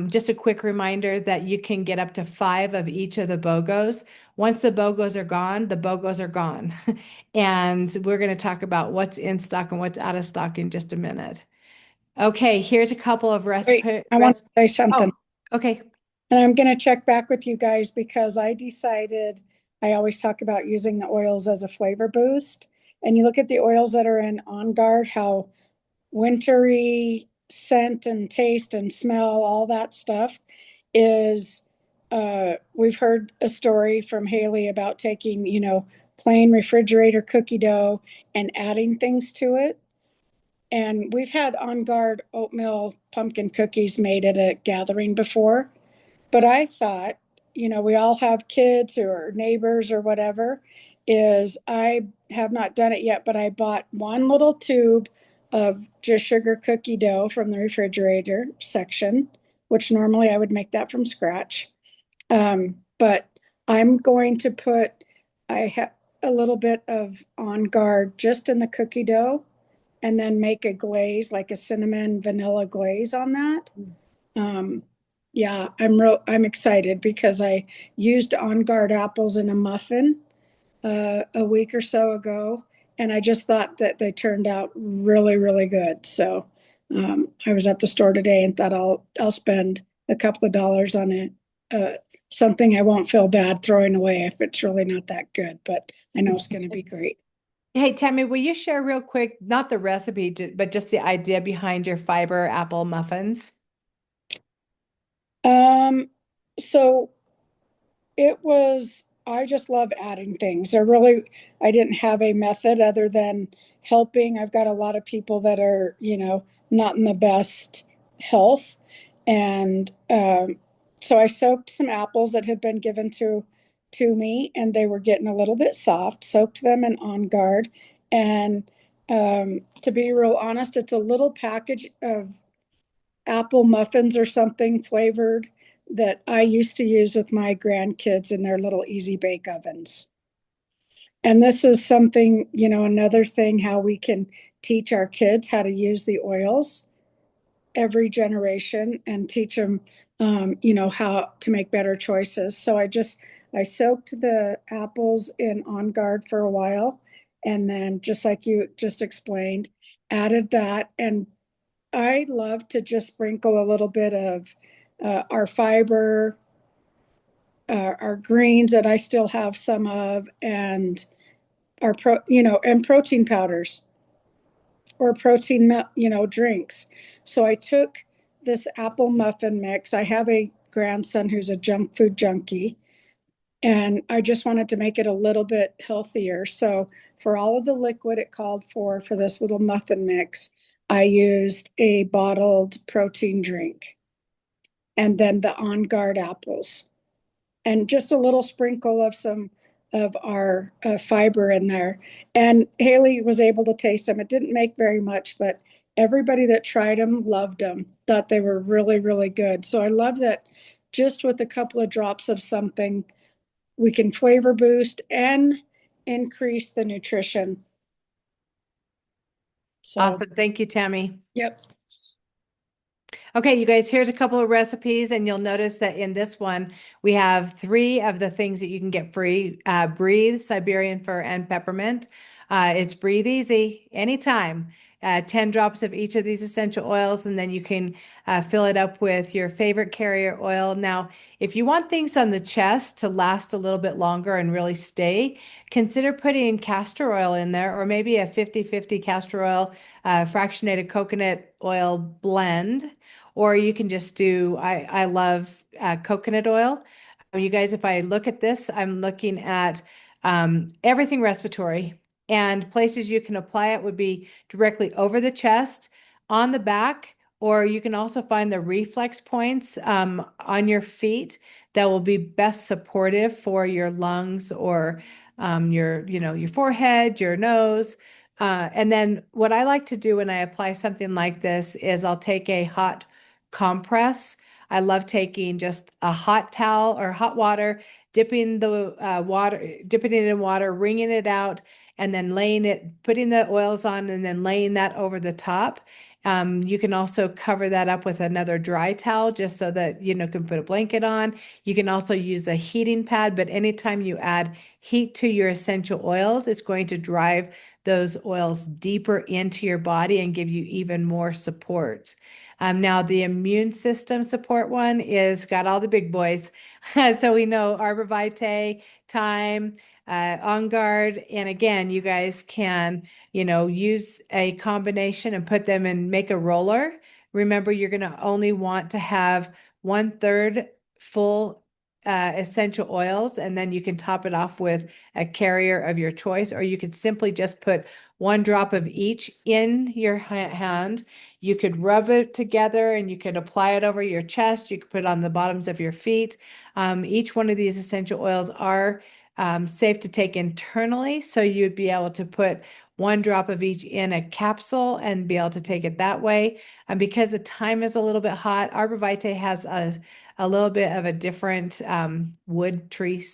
Just a quick reminder that you can get up to 5 of each of the BOGOs. Once the BOGOs are gone, the BOGOs are gone. And we're going to talk about what's in stock and what's out of stock in just a minute. Okay, here's a couple of Wait, I want to say something. Oh, okay. And I'm going to check back with you guys because I decided I always talk about using the oils as a flavor boost. And you look at the oils that are in On Guard, how wintry scent and taste and smell, all that stuff is, we've heard a story from Haley about taking, plain refrigerator cookie dough and adding things to it. And we've had On Guard oatmeal pumpkin cookies made at a gathering before. But I thought, we all have kids or neighbors or whatever, is I have not done it yet, but I bought one little tube of just sugar cookie dough from the refrigerator section, which normally I would make that from scratch. But I'm going to put, I have a little bit of On Guard just in the cookie dough and then make a glaze, like a cinnamon vanilla glaze on that. Yeah, I'm excited because I used On Guard apples in a muffin a week or so ago, and I just thought that they turned out really, really good. So I was at the store today and thought I'll spend a couple of dollars on it. Something I won't feel bad throwing away if it's really not that good, but I know it's going to be great. Hey, Tammy, will you share real quick, not the recipe, but just the idea behind your fiber apple muffins? So I just love adding things. I didn't have a method other than helping. I've got a lot of people that are, not in the best health. And so I soaked some apples that had been given to me and they were getting a little bit soft, soaked them in On Guard. And to be real honest, it's a little package of apple muffins or something flavored that I used to use with my grandkids in their little easy bake ovens. And this is something, another thing how we can teach our kids how to use the oils every generation and teach them, how to make better choices. So I soaked the apples in On Guard for a while. And then just like you just explained, added that. And I love to just sprinkle a little bit of our fiber, our greens that I still have some of, and and protein powders or protein, drinks. So I took this apple muffin mix. I have a grandson who's a junk food junkie, and I just wanted to make it a little bit healthier. So for all of the liquid it called for this little muffin mix, I used a bottled protein drink and then the On Guard apples and just a little sprinkle of some of our fiber in there. And Haley was able to taste them. It didn't make very much, but everybody that tried them loved them, thought they were really, really good. So I love that just with a couple of drops of something, we can flavor boost and increase the nutrition. So, Awesome. Thank you, Tammy. yep. Okay, you guys, here's a couple of recipes, and you'll notice that in this one, we have 3 of the things that you can get free, Breathe, Siberian Fir, and Peppermint. It's breathe easy anytime. 10 drops of each of these essential oils, and then you can fill it up with your favorite carrier oil. Now, if you want things on the chest to last a little bit longer and really stay, consider putting castor oil in there, or maybe a 50-50 castor oil, fractionated coconut oil blend. Or you can just do, I love coconut oil. You guys, if I look at this, I'm looking at everything respiratory, and places you can apply it would be directly over the chest, on the back, or you can also find the reflex points on your feet that will be best supportive for your lungs, or your forehead, your nose. And then what I like to do when I apply something like this is I'll take a hot compress. I love taking just a hot towel or hot water, dipping it in water, wringing it out, and then putting the oils on, and then laying that over the top. You can also cover that up with another dry towel just so that can put a blanket on. You can also use a heating pad, but anytime you add heat to your essential oils, it's going to drive those oils deeper into your body and give you even more support. Now, the immune system support one is got all the big boys. So we know Arbor Vitae, Thyme, On Guard. And again, you guys can, use a combination and put them and make a roller. Remember, you're going to only want to have 1/3 full essential oils, and then you can top it off with a carrier of your choice, or you could simply just put 1 drop of each in your hand. You could rub it together, and you could apply it over your chest. You could put it on the bottoms of your feet. Each one of these essential oils are safe to take internally, so you'd be able to put 1 drop of each in a capsule and be able to take it that way. And because the thyme is a little bit hot, Arbor Vitae has a little bit of a different wood tree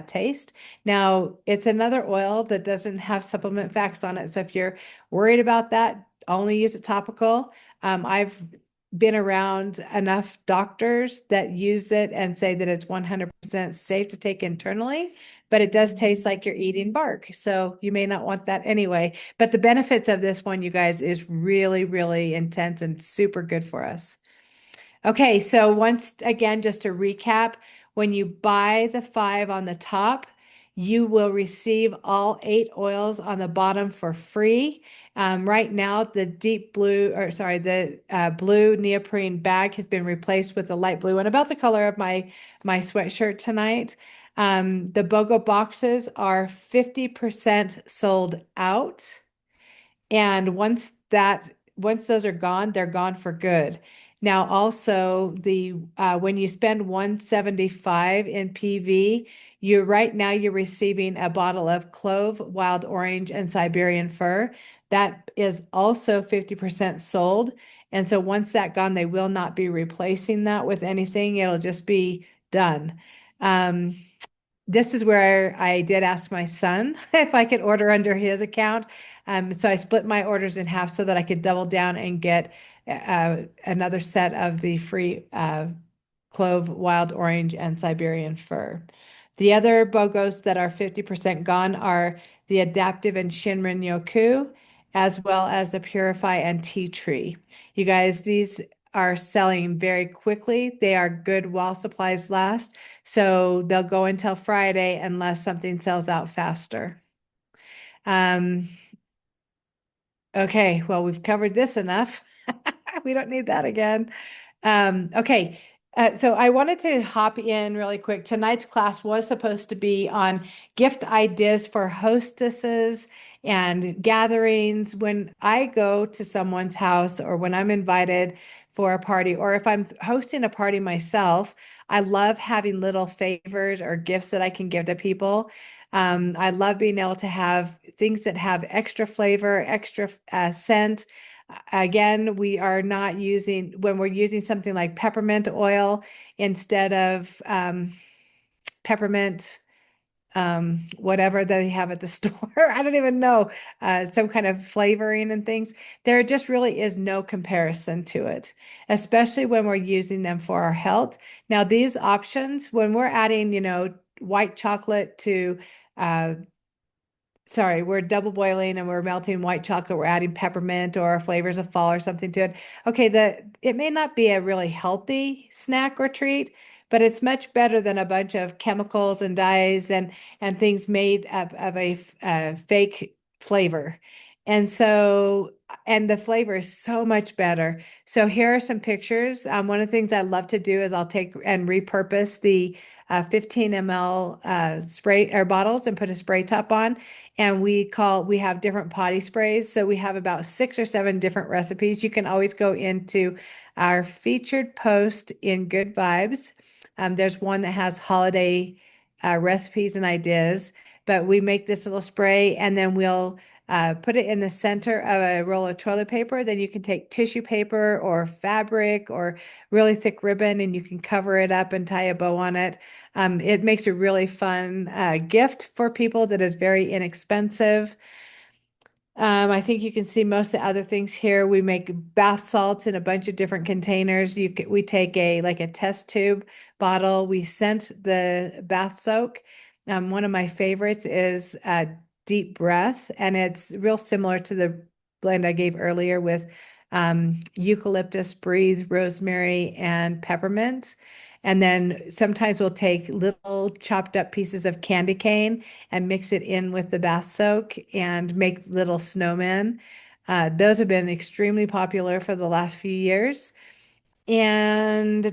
taste. Now, it's another oil that doesn't have supplement facts on it. So if you're worried about that, only use it topical. I've been around enough doctors that use it and say that it's 100% safe to take internally, but it does taste like you're eating bark. So you may not want that anyway. But the benefits of this one, you guys, is really, really intense and super good for us. Okay, so once again, just to recap, when you buy the 5 on the top, you will receive all 8 oils on the bottom for free. Right now, the blue neoprene bag has been replaced with a light blue, and about the color of my sweatshirt tonight. The BOGO boxes are 50% sold out. And once those are gone, they're gone for good. Now, also when you spend $175 in PV, right now you're receiving a bottle of clove, wild orange, and Siberian fir. That is also 50% sold. And so once that's gone, they will not be replacing that with anything. It'll just be done. This is where I did ask my son if I could order under his account. So I split my orders in half so that I could double down and get another set of the free clove, wild orange, and Siberian fir. The other BOGOs that are 50% gone are the Adaptive and Shinrin Yoku, as well as the Purify and Tea Tree. You guys, these are selling very quickly. They are good while supplies last. So they'll go until Friday unless something sells out faster. Okay, well, we've covered this enough. We don't need that again. Okay, so I wanted to hop in really quick. Tonight's class was supposed to be on gift ideas for hostesses and gatherings. When I go to someone's house, or when I'm invited for a party, or if I'm hosting a party myself, I love having little favors or gifts that I can give to people. I love being able to have things that have extra flavor, extra scent. Again, we are not using, when we're using something like peppermint oil instead of peppermint whatever they have at the store. I don't even know, some kind of flavoring and things. There just really is no comparison to it, especially when we're using them for our health. Now, these options, when we're adding, white chocolate to, uh, sorry, we're double boiling and we're melting white chocolate, we're adding peppermint or flavors of fall or something to it. Okay, it may not be a really healthy snack or treat, but it's much better than a bunch of chemicals and dyes and things made of a fake flavor. And so, and the flavor is so much better. So here are some pictures. One of the things I love to do is I'll take and repurpose the 15 ml spray or bottles and put a spray top on. And we have different potty sprays. So we have about 6 or 7 different recipes. You can always go into our featured post in Good Vibes. There's one that has holiday recipes and ideas, but we make this little spray and then we'll put it in the center of a roll of toilet paper. Then you can take tissue paper or fabric or really thick ribbon and you can cover it up and tie a bow on it. It makes a really fun gift for people that is very inexpensive. I think you can see most of the other things here. We make bath salts in a bunch of different containers. We take like a test tube bottle. We scent the bath soak. One of my favorites is Deep Breath, and it's real similar to the blend I gave earlier with eucalyptus, breathe, rosemary, and peppermint. And then sometimes we'll take little chopped up pieces of candy cane and mix it in with the bath soak and make little snowmen. Those have been extremely popular for the last few years. And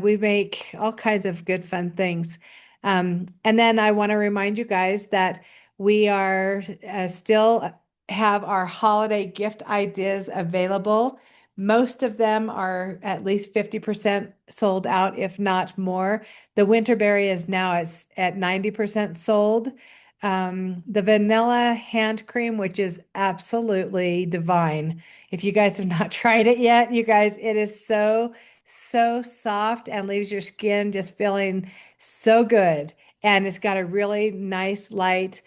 we make all kinds of good, fun things. And then I want to remind you guys that we are still have our holiday gift ideas available. Most of them are at least 50% sold out, if not more. The Winterberry is now at 90% sold. The vanilla hand cream, which is absolutely divine. If you guys have not tried it yet, you guys, it is so, so soft and leaves your skin just feeling so good. And it's got a really nice, light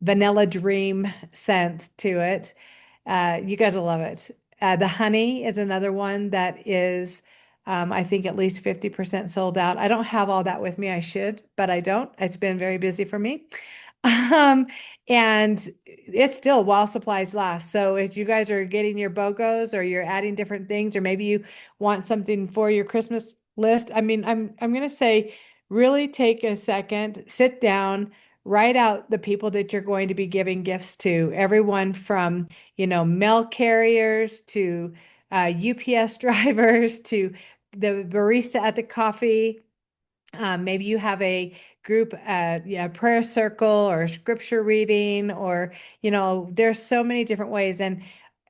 vanilla dream scent to it. You guys will love it. The honey is another one that is, I think, at least 50% sold out. I don't have all that with me. I should, but I don't. It's been very busy for me. Um, and it's still while supplies last. So if you guys are getting your BOGOs or you're adding different things, or maybe you want something for your Christmas list, I mean, I'm gonna say really take a second, sit down, write out the people that you're going to be giving gifts to, everyone from, mail carriers to UPS drivers to the barista at the coffee. Maybe you have a group, yeah, prayer circle or scripture reading, or, there's so many different ways. And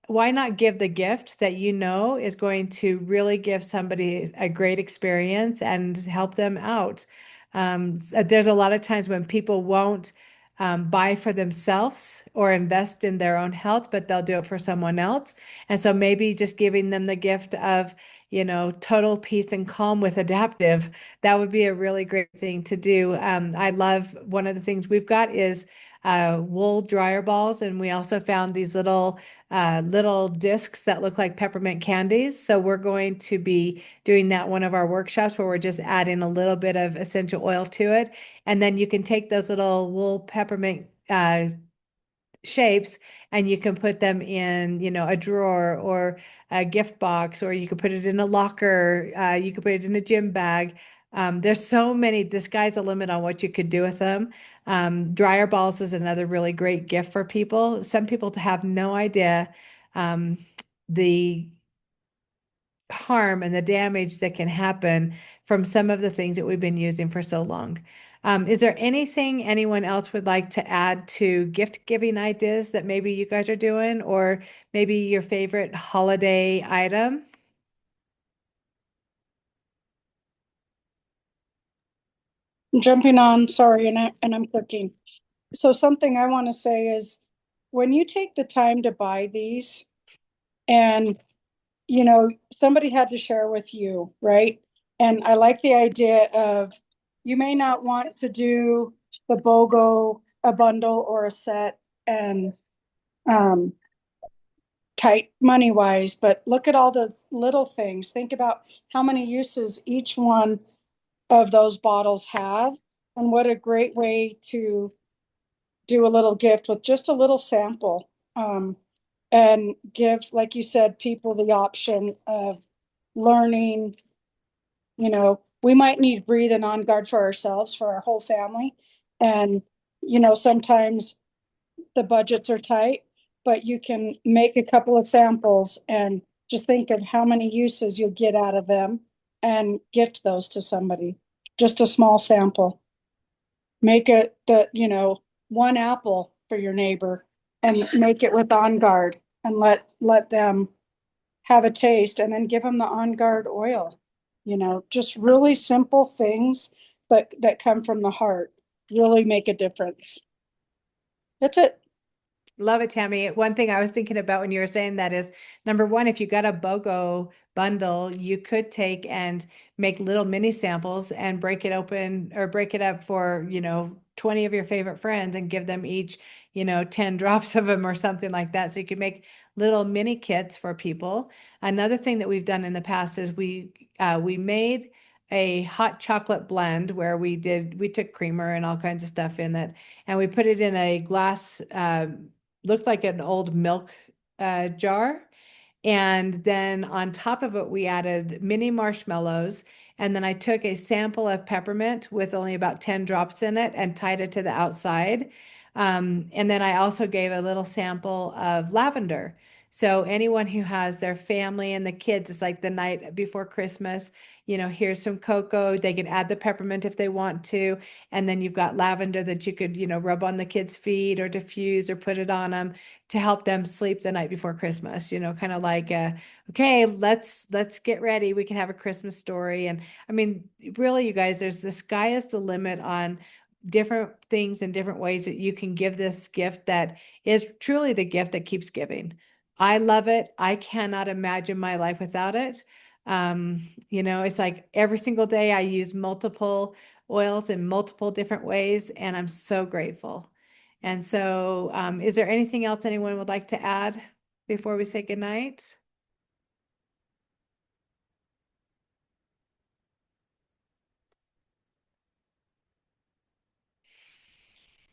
why not give the gift that is going to really give somebody a great experience and help them out? There's a lot of times when people won't buy for themselves or invest in their own health, but they'll do it for someone else. And so maybe just giving them the gift of, total peace and calm with adaptive, that would be a really great thing to do. I love one of the things we've got is wool dryer balls, and we also found these little discs that look like peppermint candies. So we're going to be doing that one of our workshops where we're just adding a little bit of essential oil to it. And then you can take those little wool peppermint shapes and you can put them in, a drawer or a gift box, or you could put it in a locker. You could put it in a gym bag. There's so many, the sky's the limit on what you could do with them. Dryer balls is another really great gift for people. Some people have no idea the harm and the damage that can happen from some of the things that we've been using for so long. Is there anything anyone else would like to add to gift giving ideas that maybe you guys are doing, or maybe your favorite holiday item? I'm jumping on, sorry, and I'm cooking. So something I want to say is when you take the time to buy these and somebody had to share with you, right? And I like the idea of you may not want to do the BOGO, a bundle or a set, and tight money wise, but look at all the little things. Think about how many uses each one of those bottles have, and what a great way to do a little gift with just a little sample. And give, like you said, people the option of learning. We might need breathe and on guard for ourselves, for our whole family. And, sometimes the budgets are tight, but you can make a couple of samples and just think of how many uses you'll get out of them and gift those to somebody. Just a small sample. Make it one apple for your neighbor and make it with On Guard and let them have a taste, and then give them the On Guard oil. Just really simple things, but that come from the heart really make a difference. That's it. Love it, Tammy. One thing I was thinking about when you were saying that is, number one, if you got a BOGO bundle, you could take and make little mini samples and break it open or break it up for, 20 of your favorite friends and give them each, 10 drops of them or something like that. So you could make little mini kits for people. Another thing that we've done in the past is we made a hot chocolate blend where we took creamer and all kinds of stuff in it, and we put it in a glass, looked like an old milk jar. And then on top of it, we added mini marshmallows. And then I took a sample of peppermint with only about 10 drops in it and tied it to the outside. And then I also gave a little sample of lavender. So anyone who has their family and the kids, it's like the night before Christmas, here's some cocoa. They can add the peppermint if they want to. And then you've got lavender that you could, rub on the kids' feet or diffuse or put it on them to help them sleep the night before Christmas, kind of like, okay, let's get ready. We can have a Christmas story. And I mean, really, you guys, the sky is the limit on different things and different ways that you can give this gift that is truly the gift that keeps giving. I love it. I cannot imagine my life without it. It's like every single day I use multiple oils in multiple different ways, and I'm so grateful. And so, is there anything else anyone would like to add before we say goodnight?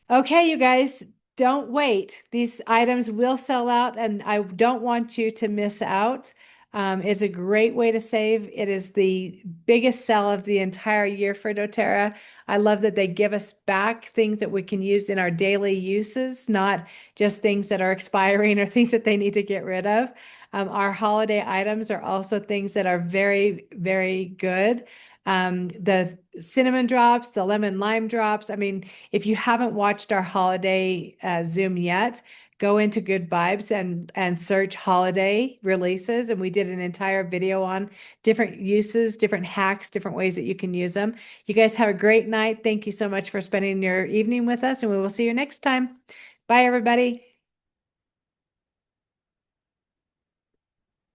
Okay, you guys, don't wait. These items will sell out, and I don't want you to miss out. It's a great way to save. It is the biggest sell of the entire year for doTERRA. I love that they give us back things that we can use in our daily uses, not just things that are expiring or things that they need to get rid of. Our holiday items are also things that are very, very good. The cinnamon drops, the lemon lime drops. I mean, if you haven't watched our holiday Zoom yet, go into Good Vibes and search holiday releases. And we did an entire video on different uses, different hacks, different ways that you can use them. You guys have a great night. Thank you so much for spending your evening with us, and we will see you next time. Bye, everybody.